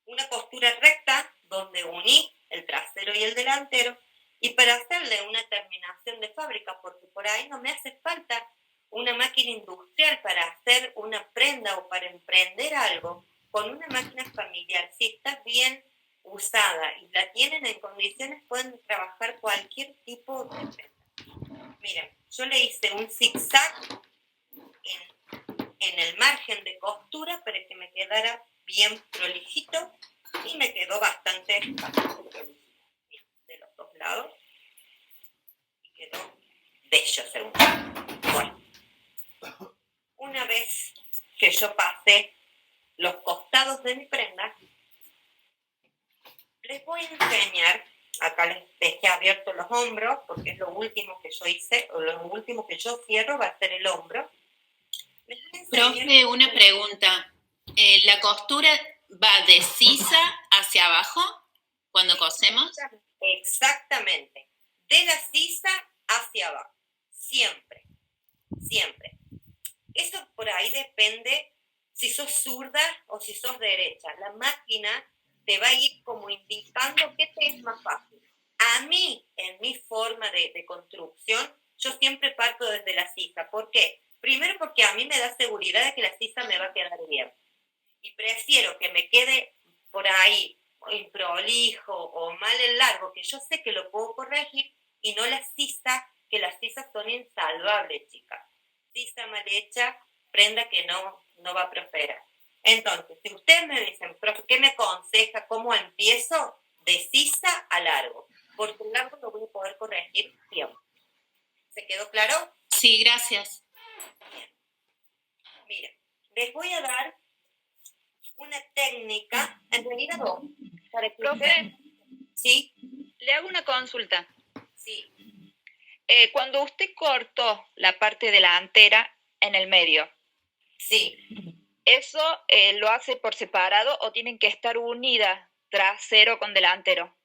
Una costura recta, donde uní el trasero y el delantero, y para hacerle una terminación de fábrica, porque por ahí no me hace falta una máquina industrial para hacer una prenda o para emprender algo, con una máquina familiar, si está bien usada y la tienen en condiciones, pueden trabajar cualquier tipo de prenda. Miren, yo le hice un zigzag en el margen de costura para que me quedara bien prolijito y me quedó bastante prolijito de los 2 lados y quedó bello según. Bueno, una vez que yo pasé los costados de mi prenda, Les voy a enseñar, acá les dejé abiertos los hombros, porque es lo último que yo hice, o lo último que yo cierro va a ser el hombro. Les voy a enseñar. Profe, una pregunta. ¿La costura va de sisa hacia abajo cuando cosemos? Exactamente. De la sisa hacia abajo. Siempre. Siempre. Eso por ahí depende si sos zurda o si sos derecha. La máquina te va a ir como indicando qué te es más fácil. A mí, en mi forma de construcción, yo siempre parto desde la sisa. ¿Por qué? Primero porque a mí me da seguridad de que la sisa me va a quedar bien. Y prefiero que me quede por ahí improlijo o mal en largo, que yo sé que lo puedo corregir, y no la sisa, que las sisas son insalvables, chicas. Sisa mal hecha, prenda que no va a prosperar. Entonces, si ustedes me dicen, profe, ¿qué me aconseja? ¿Cómo empiezo? De sisa a largo, porque el largo lo voy a poder corregir siempre. ¿Se quedó claro? Sí, gracias. Mira, les voy a dar una técnica, en realidad dos, para que Profe, ustedes... ¿Sí? le hago una consulta. Sí. Cuando usted cortó la parte delantera en el medio, Sí. ¿eso lo hace por separado o tienen que estar unidas trasero con delantero?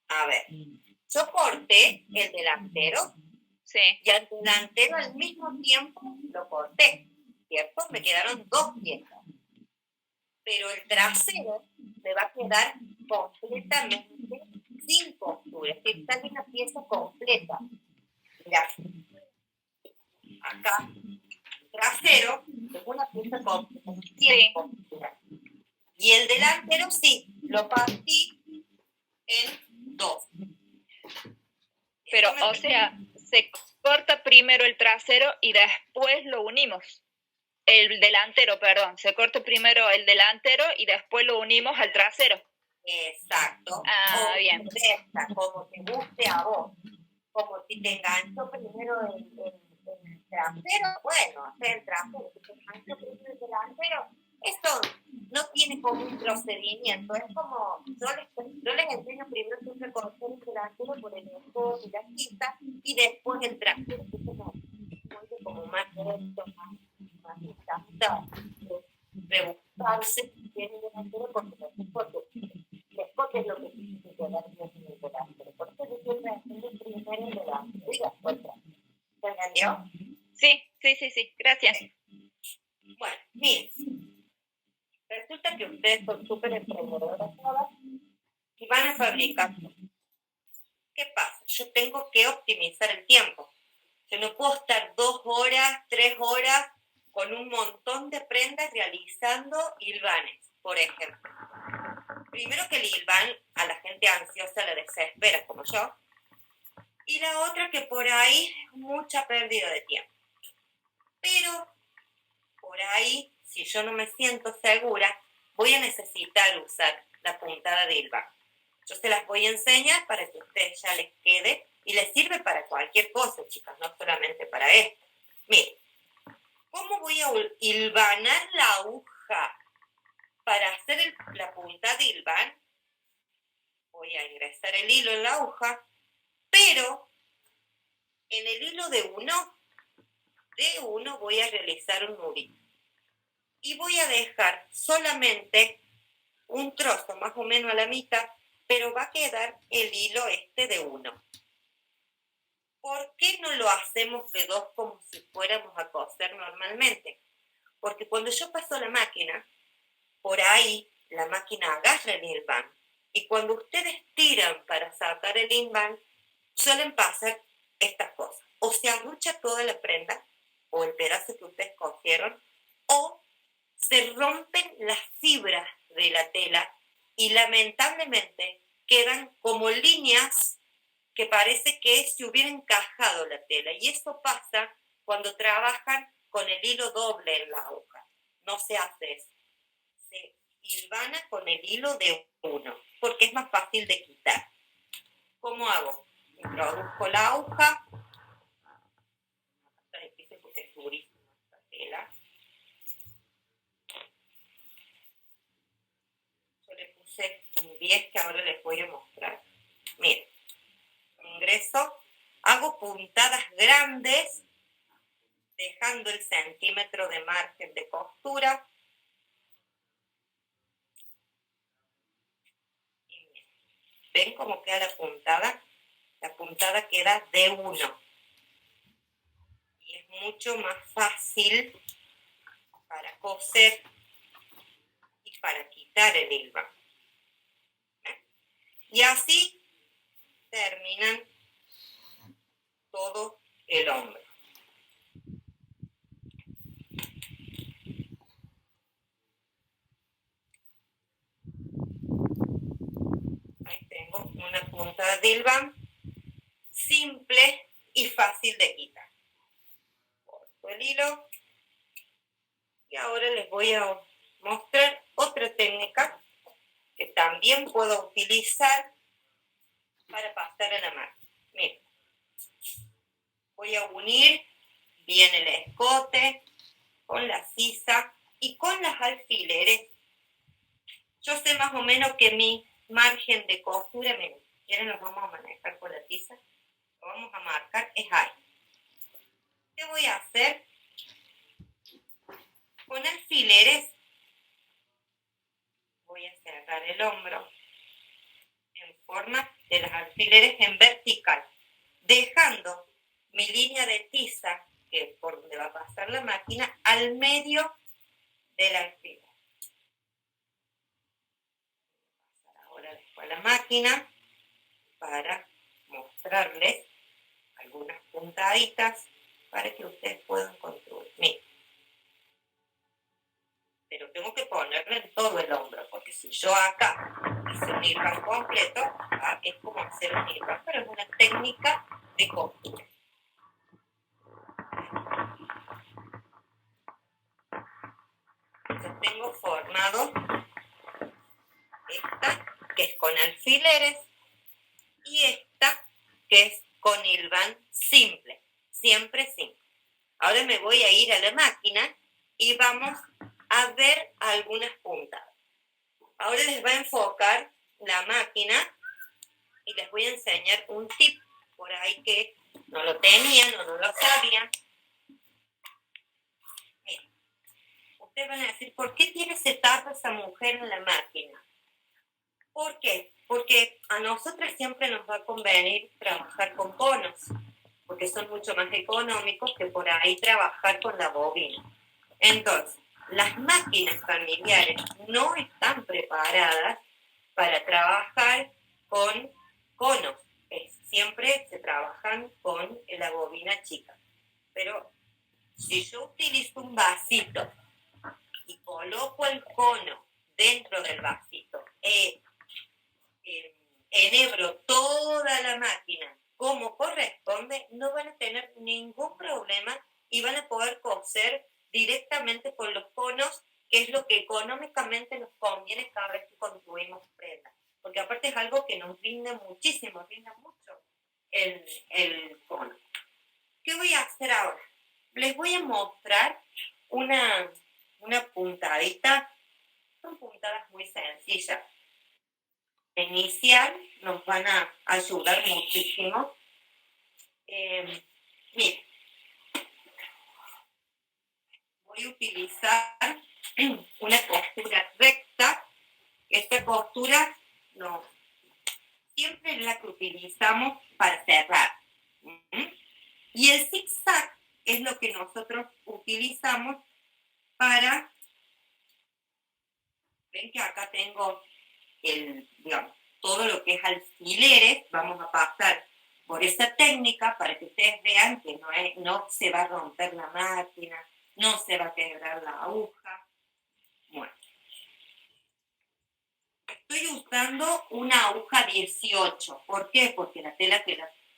A ver, yo corté el delantero Sí. y al delantero al mismo tiempo lo corté, ¿cierto? Me quedaron dos piezas. Pero el trasero me va a quedar completamente sin costura, es decir, sale una pieza completa. Mirá, acá, el trasero es una pieza completa, sin costura. Y el delantero sí, lo partí en dos. Pero, o sea, se corta primero el trasero y después lo unimos. El delantero, perdón. Se corta primero el delantero y después lo unimos al trasero. Exacto. Ah, o bien. Esta, como te guste a vos. Como si te engancho primero el trasero, bueno, hacer el trasero. Si te engancho primero el delantero, esto no tiene como un procedimiento. Es como, yo les enseño primero siempre a conocer el delantero por el esposo y la quita, y después el trasero, que es como más recto, más instantado. Rebuscarse bien el delantero porque el escote es lo que tiene que quedar bien en el delantero. Por eso yo siempre enseño primero el delantero y después el trasero. ¿Se entendió? Sí. Gracias. Bueno, miren, resulta que ustedes son súper emprendedoras todas y van a fabricar. ¿Qué pasa? Yo tengo que optimizar el tiempo. Yo no puedo estar 2 horas, 3 horas con un montón de prendas realizando hilvanes, por ejemplo. Primero que el hilván a la gente ansiosa le desespera, como yo. Y la otra que por ahí mucha pérdida de tiempo. Pero por ahí, si yo no me siento segura, voy a necesitar usar la puntada de hilván. Yo se las voy a enseñar para que a ustedes ya les quede y les sirve para cualquier cosa, chicas, no solamente para esto. Miren, ¿cómo voy a hilvanar la aguja para hacer la puntada de hilván? Voy a ingresar el hilo en la aguja, pero en el hilo de uno voy a realizar un nudito. Y voy a dejar solamente un trozo más o menos a la mitad, pero va a quedar el hilo de uno. ¿Por qué no lo hacemos de dos como si fuéramos a coser normalmente? Porque cuando yo paso la máquina, por ahí la máquina agarra el hilván. Y cuando ustedes tiran para sacar el hilván, suelen pasar estas cosas. O se arrucha toda la prenda, o el pedazo que ustedes cosieron, o se rompen las fibras de la tela y lamentablemente quedan como líneas que parece que se hubiera encajado la tela. Y eso pasa cuando trabajan con el hilo doble en la aguja. No se hace eso. Se hilvana con el hilo de uno, porque es más fácil de quitar. ¿Cómo hago? Introduzco la aguja. Esto es difícil porque es durísima esta tela. Yo le voy a mostrar. Miren, ingreso, hago puntadas grandes, dejando el centímetro de margen de costura. Y miren, ¿ven cómo queda la puntada? La puntada queda de 1. Y es mucho más fácil para coser y para quitar el hilván. Y así terminan todo el hombro. Ahí tengo una puntada de hilván simple y fácil de quitar. Corto el hilo y ahora les voy a mostrar otra técnica que también puedo utilizar para pasar a la máquina. Miren, voy a unir bien el escote con la sisa y con las alfileres. Yo sé más o menos que mi margen de costura, miren, si quieren lo vamos a manejar con la tiza, lo vamos a marcar, es ahí. ¿Qué voy a hacer? Con alfileres voy a cerrar el hombro en forma de las alfileres en vertical, dejando mi línea de tiza, que es por donde va a pasar la máquina, al medio del alfiler. Voy a pasar ahora después a la máquina para mostrarles algunas puntaditas para que ustedes puedan construir. Miren. Pero tengo que ponerlo en todo el hombro, porque si yo acá hice un hilván completo, es como hacer un hilván, pero es una técnica de costura. Yo tengo formado esta, que es con alfileres, y esta, que es con hilván simple, siempre simple. Ahora me voy a ir a la máquina y vamos a ver algunas puntadas. Ahora les va a enfocar la máquina y les voy a enseñar un tip por ahí que no lo tenían o no lo sabían. Miren, ustedes van a decir, ¿por qué tiene setup esa mujer en la máquina? ¿Por qué? Porque a nosotros siempre nos va a convenir trabajar con conos, porque son mucho más económicos que por ahí trabajar con la bobina. Entonces, las máquinas familiares no están preparadas para trabajar con conos. Siempre se trabajan con la bobina chica. Pero si yo utilizo un vasito y coloco el cono dentro del vasito, enhebro toda la máquina como corresponde, no van a tener ningún problema y van a poder coser directamente con los conos, que es lo que económicamente nos conviene cada vez que construimos prendas. Porque aparte es algo que nos rinde muchísimo, rinde mucho el cono. ¿Qué voy a hacer ahora? Les voy a mostrar una puntadita. Son puntadas muy sencillas. Inicial nos van a ayudar muchísimo. Miren, voy a utilizar una costura recta. Esta costura no, siempre es la que utilizamos para cerrar. Y el zigzag es lo que nosotros utilizamos para, ven que acá tengo digamos, todo lo que es alfileres, vamos a pasar por esa técnica para que ustedes vean que no se va a romper la máquina, no se va a quebrar la aguja. Bueno, estoy usando una aguja 18. ¿Por qué? Porque la tela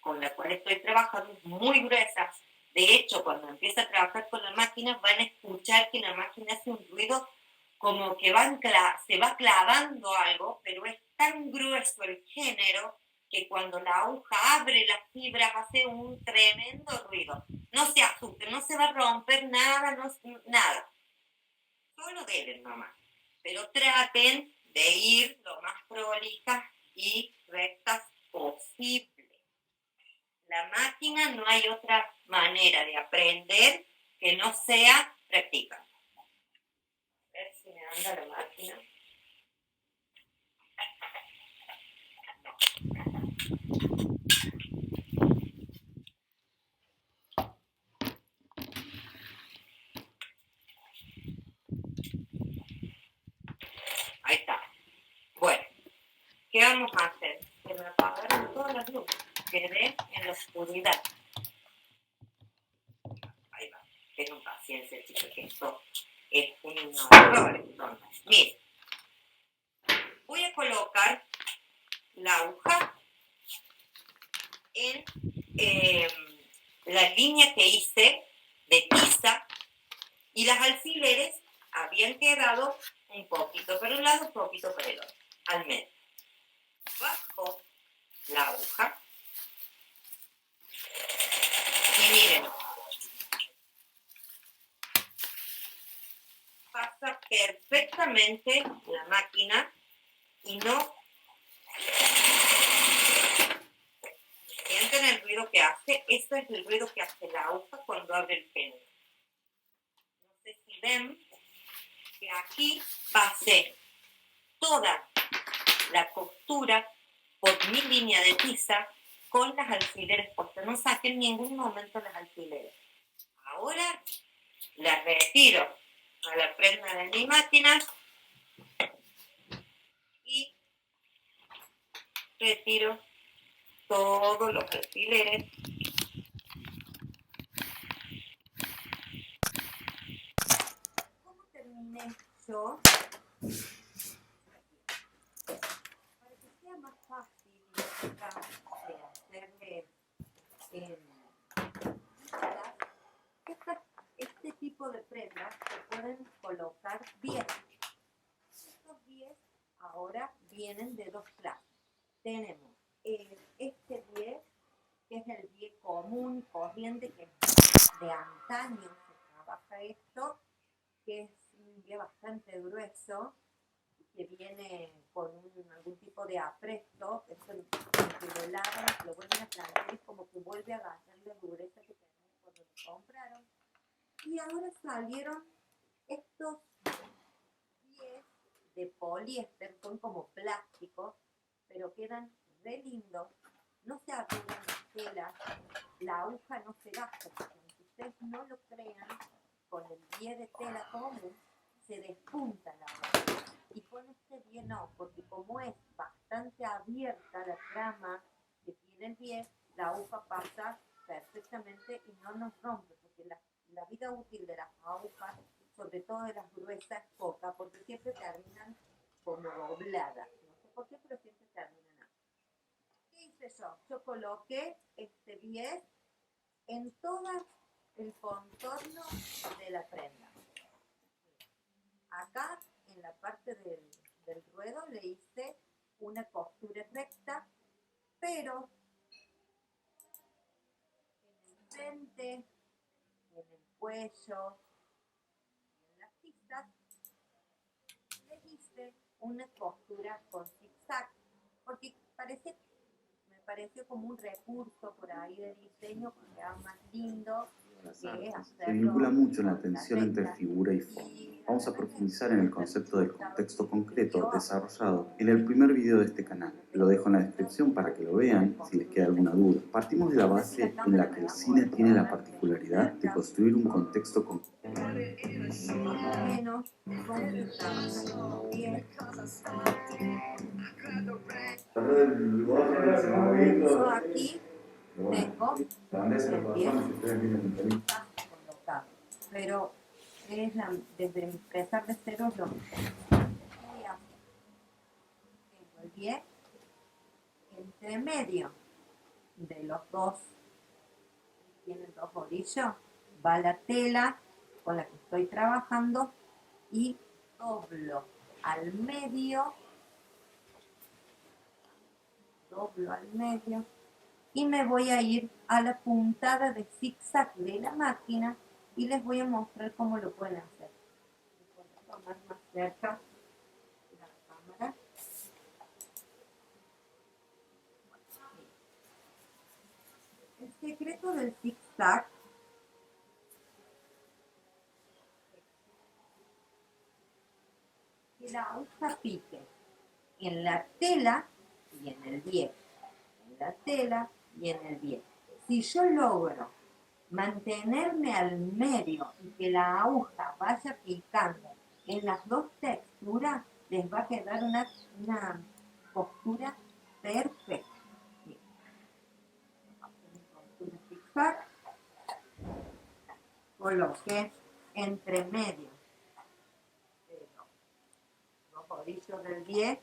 con la cual estoy trabajando es muy gruesa. De hecho, cuando empieza a trabajar con la máquina, van a escuchar que la máquina hace un ruido como que se va clavando algo, pero es tan grueso el género que cuando la aguja abre las fibras hace un tremendo ruido. No se asusten, no se va a romper nada, nada. Solo deben nomás. Pero traten de ir lo más prolijas y rectas posible. La máquina no hay otra manera de aprender que no sea practicando. A ver si me anda la máquina. Ahí está. Bueno, ¿qué vamos a hacer? Se me apagaron todas las luces. Quedé en la oscuridad. Ahí va. Tengan paciencia, chicos, que esto es un horror. Entonces, miren. Voy a colocar la aguja en la línea que hice de tiza y las alfileres habían quedado un poquito para un lado, un poquito para el otro, al medio. Bajo la aguja y miren, pasa perfectamente la máquina y no sienten el ruido que hace. Esto es el ruido que hace la aguja cuando abre el péndulo. No sé si ven que aquí pasé toda la costura por mi línea de tiza con las alfileres puestas. No saqué en ningún momento las alfileres. Ahora las retiro a la prenda de mi máquina y retiro todos los alfileres. ¿Cómo terminé yo? Para que sea más fácil de hacerle este tipo de prendas se pueden colocar bien. Estos 10 ahora vienen de dos clases. Tenemos este 10, que es el 10 común, corriente, que de antaño se trabaja esto, que es un 10 bastante grueso, que viene con algún tipo de apresto, eso que lo lavan, lo vuelven a planchar, es como que vuelve a agarrar la dureza que tenían cuando lo compraron. Y ahora salieron estos 10 de poliéster, son como plásticos, pero quedan re lindos, no se arrugan las telas, la aguja no se gasta, porque aunque ustedes no lo crean, con el 10 de tela común se despunta la aguja. Y con este 10 no, porque como es bastante abierta la trama que tiene el 10, la aguja pasa perfectamente y no nos rompe, porque la vida útil de las agujas, sobre todo de las gruesas, es poca, porque siempre terminan como dobladas. No sé por qué, pero siempre terminan así. ¿Qué hice yo? Yo coloqué este 10 en todo el contorno de la prenda. Acá, en la parte del ruedo, le hice una costura recta, pero en el frente, en el cuello, en las pistas, le hice una costura con zigzag, porque me pareció como un recurso por ahí de diseño que queda más lindo. Se vincula mucho la tensión entre figura y fondo. Vamos a profundizar en el concepto del contexto concreto desarrollado en el primer video de este canal. Lo dejo en la descripción para que lo vean si les queda alguna duda. Partimos de la base en la que el cine tiene la particularidad de construir un contexto concreto. Yo aquí tengo el pie colocado, pero es desde empezar de cero lo mismo. Tengo el pie entre medio de los dos, tienen dos orillos, va la tela con la que estoy trabajando y doblo al medio y me voy a ir a la puntada de zigzag de la máquina y les voy a mostrar cómo lo pueden hacer. Voy a tomar más cerca la cámara. secreto del zigzag es que la aguja pique en la tela y en el bies. En la tela y en el bies. Si yo logro mantenerme al medio y que la aguja vaya picando en las dos texturas, les va a quedar una postura perfecta. Bien. Postura zigzag. Coloqué entre medio de los orillos del bies,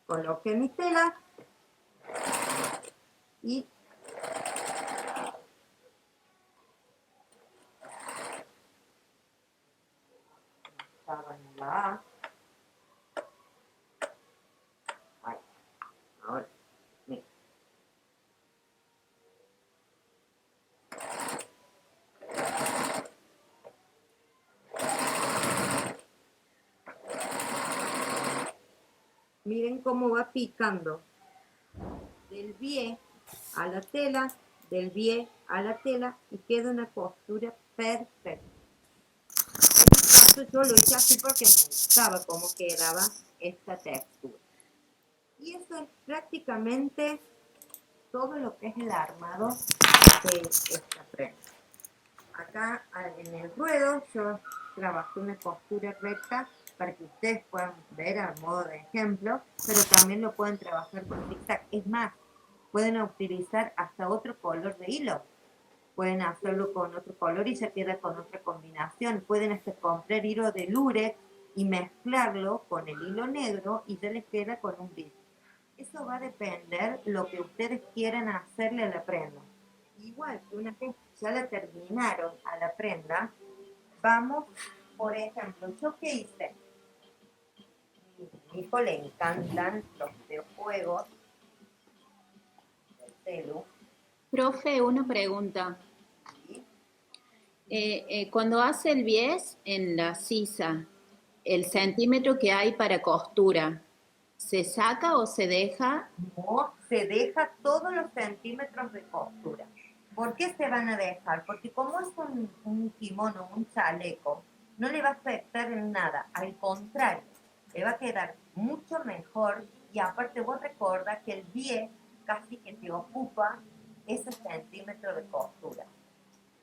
coloqué mi tela y estaba en la A. Ahí. Ahora, mira. Miren cómo va picando del bies a la tela, del bies a la tela y queda una costura perfecta. En este caso yo lo hice así porque me gustaba cómo quedaba esta textura. Y eso es prácticamente todo lo que es el armado de esta prenda. Acá en el ruedo yo trabajé una costura recta para que ustedes puedan ver a modo de ejemplo, pero también lo pueden trabajar con zigzag. Es más, pueden utilizar hasta otro color de hilo. Pueden hacerlo con otro color y ya queda con otra combinación. Pueden hasta comprar hilo de lurex y mezclarlo con el hilo negro y ya les queda con un bit. Eso va a depender lo que ustedes quieran hacerle a la prenda. Igual que una vez ya la terminaron a la prenda, vamos, por ejemplo, ¿yo qué hice? A mi hijo le encantan los videojuegos del celu. Profe, una pregunta. ¿Sí? Cuando hace el bies en la sisa, el centímetro que hay para costura, ¿se saca o se deja? No, se deja todos los centímetros de costura. ¿Por qué se van a dejar? Porque como es un kimono, un chaleco, no le va a afectar en nada. Al contrario, le va a quedar mucho mejor y aparte vos recordás que el bies casi que te ocupa ese centímetro de costura.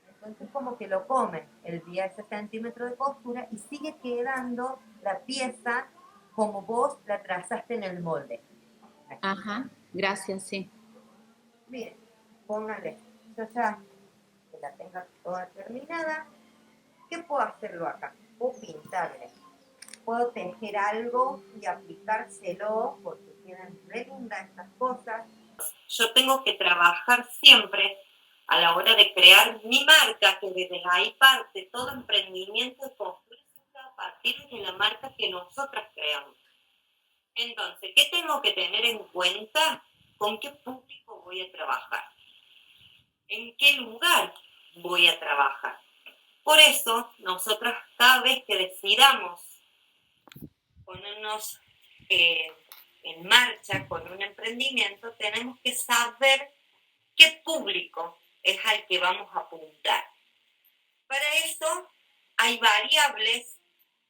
Entonces como que lo come el bies ese centímetro de costura y sigue quedando la pieza como vos la trazaste en el molde. Ajá, gracias, sí. Miren, póngale, yo ya que la tenga toda terminada, ¿qué puedo hacerlo acá? Puedo pintarle, puedo tejer algo y aplicárselo porque quedan re lindas estas cosas. Yo tengo que trabajar siempre a la hora de crear mi marca, que desde ahí parte todo emprendimiento de costura a partir de la marca que nosotras creamos. Entonces, ¿qué tengo que tener en cuenta? ¿Con qué público voy a trabajar? ¿En qué lugar voy a trabajar? Por eso, nosotros cada vez que decidamos ponernos en marcha con un emprendimiento, tenemos que saber qué público es al que vamos a apuntar. Para eso hay variables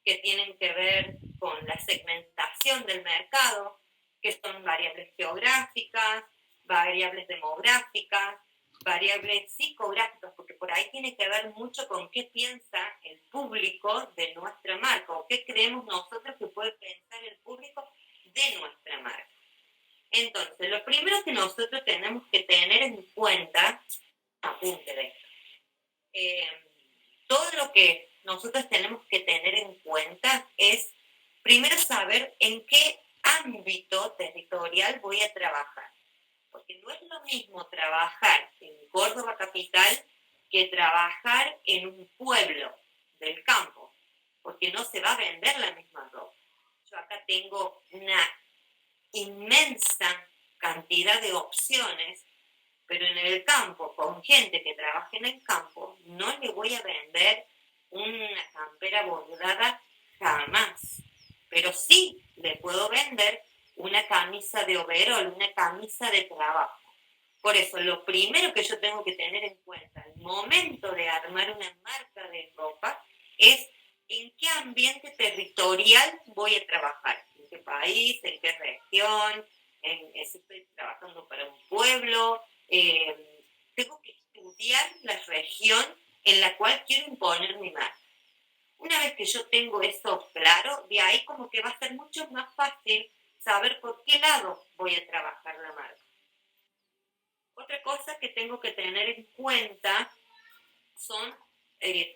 que tienen que ver con la segmentación del mercado, que son variables geográficas, variables demográficas, variables psicográficas, porque por ahí tiene que ver mucho con qué piensa el público de nuestra marca, o qué creemos nosotros que puede pensar el público de nuestra marca. Entonces, lo primero que nosotros tenemos que tener en cuenta, apunte de esto, todo lo que nosotros tenemos que tener en cuenta es primero saber en qué ámbito territorial voy a trabajar. Porque no es lo mismo trabajar en Córdoba capital que trabajar en un pueblo del campo, porque no se va a vender la misma ropa. Yo acá tengo una inmensa cantidad de opciones, pero en el campo, con gente que trabaja en el campo, no le voy a vender una campera bordada jamás. Pero sí le puedo vender una camisa de overol, una camisa de trabajo. Por eso, lo primero que yo tengo que tener en cuenta al momento de armar una marca de ropa es en qué ambiente territorial voy a trabajar, en qué país, en qué región, si estoy trabajando para un pueblo. Tengo que estudiar la región en la cual quiero imponer mi marca. Una vez que yo tengo eso claro, de ahí como que va a ser mucho más fácil saber por qué lado voy a trabajar la marca. Otra cosa que tengo que tener en cuenta son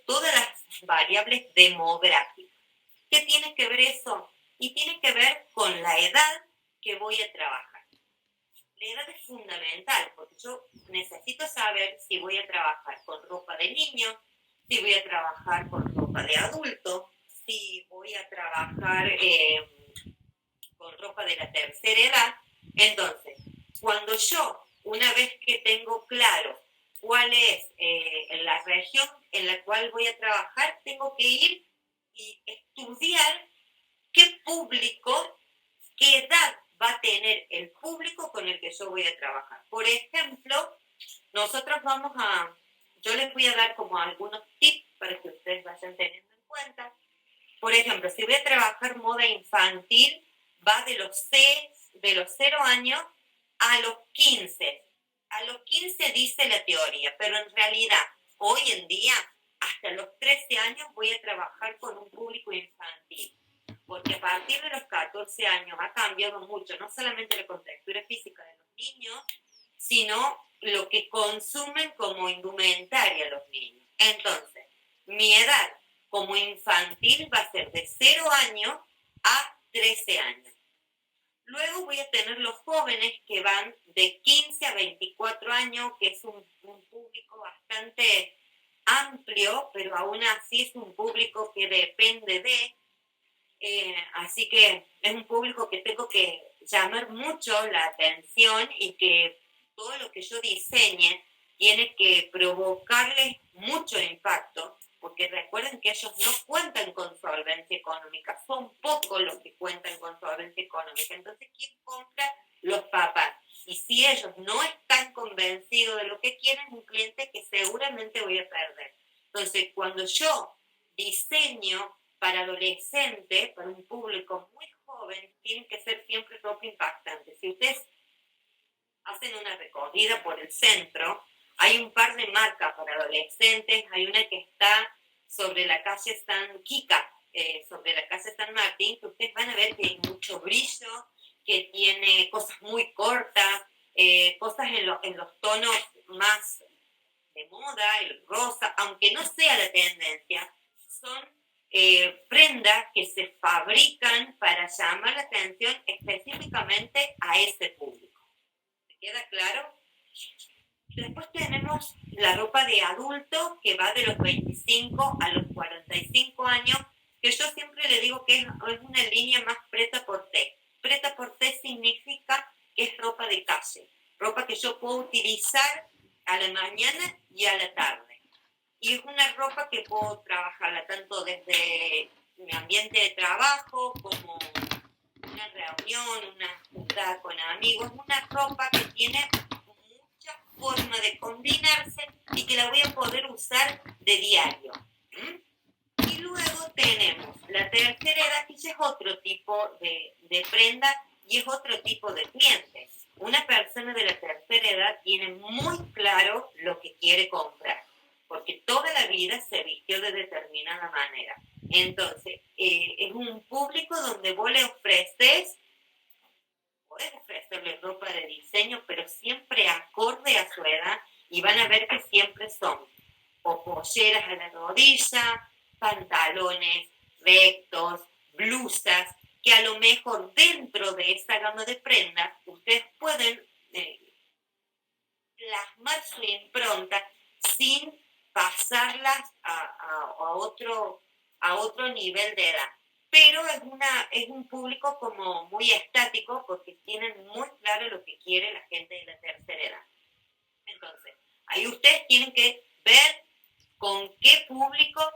todas las variables demográficas. ¿Qué tiene que ver eso? Y tiene que ver con la edad que voy a trabajar. La edad es fundamental porque yo necesito saber si voy a trabajar con ropa de niño, si voy a trabajar con ropa de adulto, si voy a trabajar con ropa de la tercera edad. Entonces, cuando yo, una vez que tengo claro cuál es la región en la cual voy a trabajar, tengo que ir y estudiar qué público, qué edad va a tener el público con el que yo voy a trabajar. Por ejemplo, yo les voy a dar como algunos tips para que ustedes vayan teniendo en cuenta. Por ejemplo, si voy a trabajar moda infantil, va de los 0 años a los 15. A los 15 dice la teoría, pero en realidad, hoy en día, hasta los 13 años voy a trabajar con un público infantil. Porque a partir de los 14 años ha cambiado mucho, no solamente la contextura física de los niños, sino lo que consumen como indumentaria los niños. Entonces, mi edad como infantil va a ser de 0 años a 13 años. Luego voy a tener los jóvenes que van de 15 a 24 años, que es un público bastante amplio, pero aún así es un público que depende de... así que es un público que tengo que llamar mucho la atención y que todo lo que yo diseñe tiene que provocarles mucho impacto, porque recuerden que ellos no cuentan con solvencia económica, son pocos los que cuentan con solvencia económica. Entonces, ¿quién compra? Los papás. Y si ellos no están convencidos de lo que quieren, es un cliente que seguramente voy a perder. Entonces, cuando yo diseño para adolescentes, para un público muy joven, tiene que ser siempre ropa impactante. Si ustedes hacen una recorrida por el centro, hay un par de marcas para adolescentes, hay una que está sobre la calle San Kika, sobre la calle San Martín, que ustedes van a ver que hay mucho brillo, que tiene cosas muy cortas, cosas en los tonos más de moda, el rosa, aunque no sea la tendencia, son prendas que se fabrican para llamar la atención específicamente a ese público. ¿Te queda claro? Después tenemos la ropa de adulto que va de los 25 a los 45 años, que yo siempre le digo que es una línea más prêt-à-porter. Prêt-à-porter significa que es ropa de calle, ropa que yo puedo utilizar a la mañana y a la tarde. Y es una ropa que puedo trabajarla tanto desde mi ambiente de trabajo como una reunión, una juntada con amigos, una ropa que tiene mucha forma de combinarse y que la voy a poder usar de diario. Y luego tenemos la tercera edad, que es otro tipo de prenda y es otro tipo de cliente. Una persona de la tercera edad tiene muy claro lo que quiere comprar, porque toda la vida se vistió de determinada manera. Entonces, es un público donde vos le podés ofrecerle ropa de diseño, pero siempre acorde a su edad, y van a ver que siempre son o polleras a la rodilla, pantalones rectos, blusas, que a lo mejor dentro de esta gama de prendas ustedes pueden plasmar su impronta sin pasarlas a otro nivel de edad. Pero es un público como muy estático porque tienen muy claro lo que quiere la gente de la tercera edad. Entonces, ahí ustedes tienen que ver con qué público,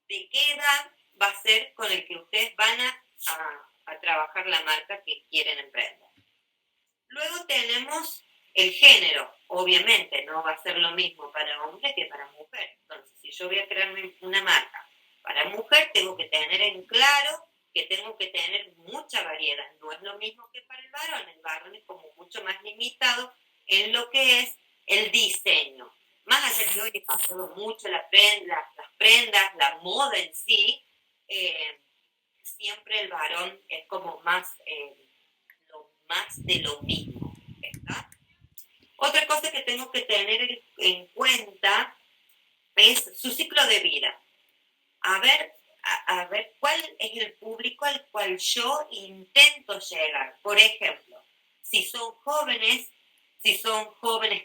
de qué edad va a ser con el que ustedes van a trabajar la marca que quieren emprender. Luego tenemos El género, obviamente, no va a ser lo mismo para hombre que para mujer. Entonces, si yo voy a crear una marca para mujer, tengo que tener en claro que tengo que tener mucha variedad. No es lo mismo que para el varón es como mucho más limitado en lo que es el diseño. Más allá que hoy he pasado mucho las prendas, la moda en sí, siempre el varón es como más de lo mismo, ¿verdad? Otra cosa que tengo que tener en cuenta es su ciclo de vida. A ver cuál es el público al cual yo intento llegar. Por ejemplo, si son jóvenes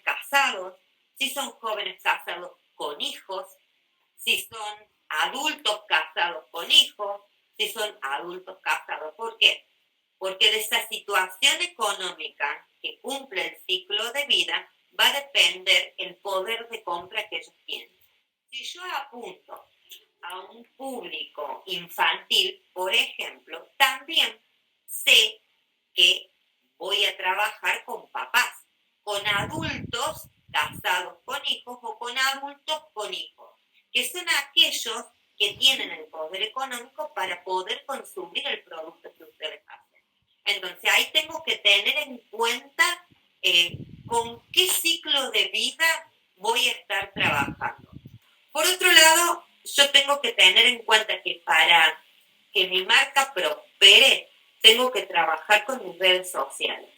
casados, si son jóvenes casados con hijos, si son adultos casados con hijos, si son adultos casados. ¿Por qué? Porque de esa situación económica que cumple el ciclo de vida va a depender el poder de compra que ellos tienen. Si yo apunto a un público infantil, por ejemplo, también sé que voy a trabajar con papás, con adultos casados con hijos o con adultos con hijos, que son aquellos que tienen el poder económico para poder consumir el producto que ustedes hacen. Entonces ahí tengo que tener en cuenta con qué ciclo de vida voy a estar trabajando. Por otro lado, yo tengo que tener en cuenta que para que mi marca prospere, tengo que trabajar con mis redes sociales.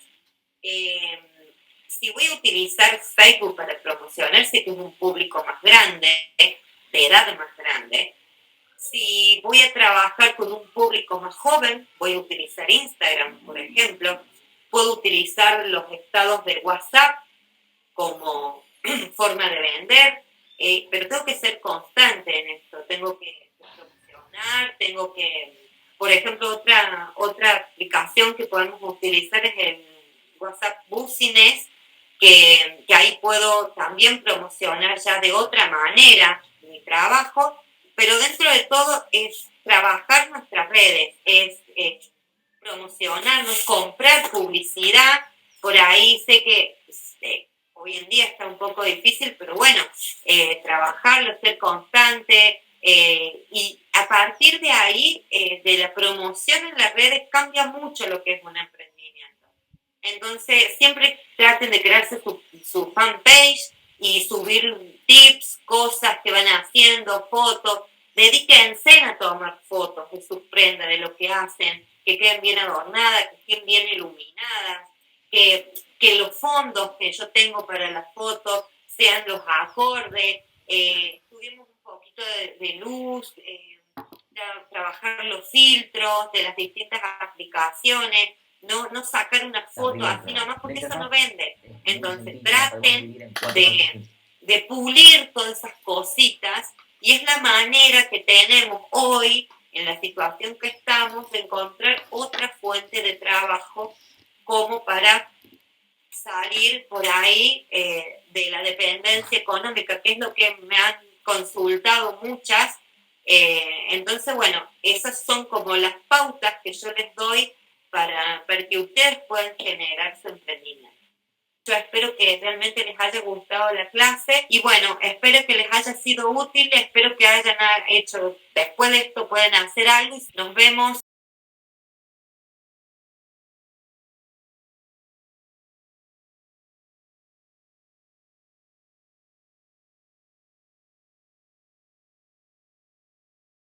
Si voy a utilizar Facebook para promocionar, sé que es un público más grande, de edad más grande. Si voy a trabajar con un público más joven, voy a utilizar Instagram, por ejemplo. Puedo utilizar los estados de WhatsApp como forma de vender, pero tengo que ser constante en esto. Tengo que promocionar, por ejemplo, otra aplicación que podemos utilizar es el WhatsApp Business, que ahí puedo también promocionar ya de otra manera mi trabajo, pero dentro de todo es trabajar nuestras redes, es promocionarnos, comprar publicidad. Por ahí sé que hoy en día está un poco difícil, pero bueno, trabajarlo, ser constante, y a partir de ahí, de la promoción en las redes, cambia mucho lo que es un emprendimiento. Entonces, siempre traten de crearse su fanpage y subir tips, cosas que van haciendo, fotos. Dedíquense a tomar fotos de sus prendas, de lo que hacen, que queden bien adornadas, que queden bien iluminadas, que los fondos que yo tengo para las fotos sean los acordes, tuvimos un poquito de luz, trabajar los filtros de las distintas aplicaciones, no sacar una foto así nomás porque eso no vende. Entonces traten de pulir todas esas cositas, y es la manera que tenemos hoy, en la situación que estamos, de encontrar otra fuente de trabajo como para salir por ahí de la dependencia económica, que es lo que me han consultado muchas. Entonces, bueno, esas son como las pautas que yo les doy para que ustedes puedan generar su emprendimiento. Yo espero que realmente les haya gustado la clase y bueno, espero que les haya sido útil, espero que hayan hecho, después de esto pueden hacer algo y nos vemos.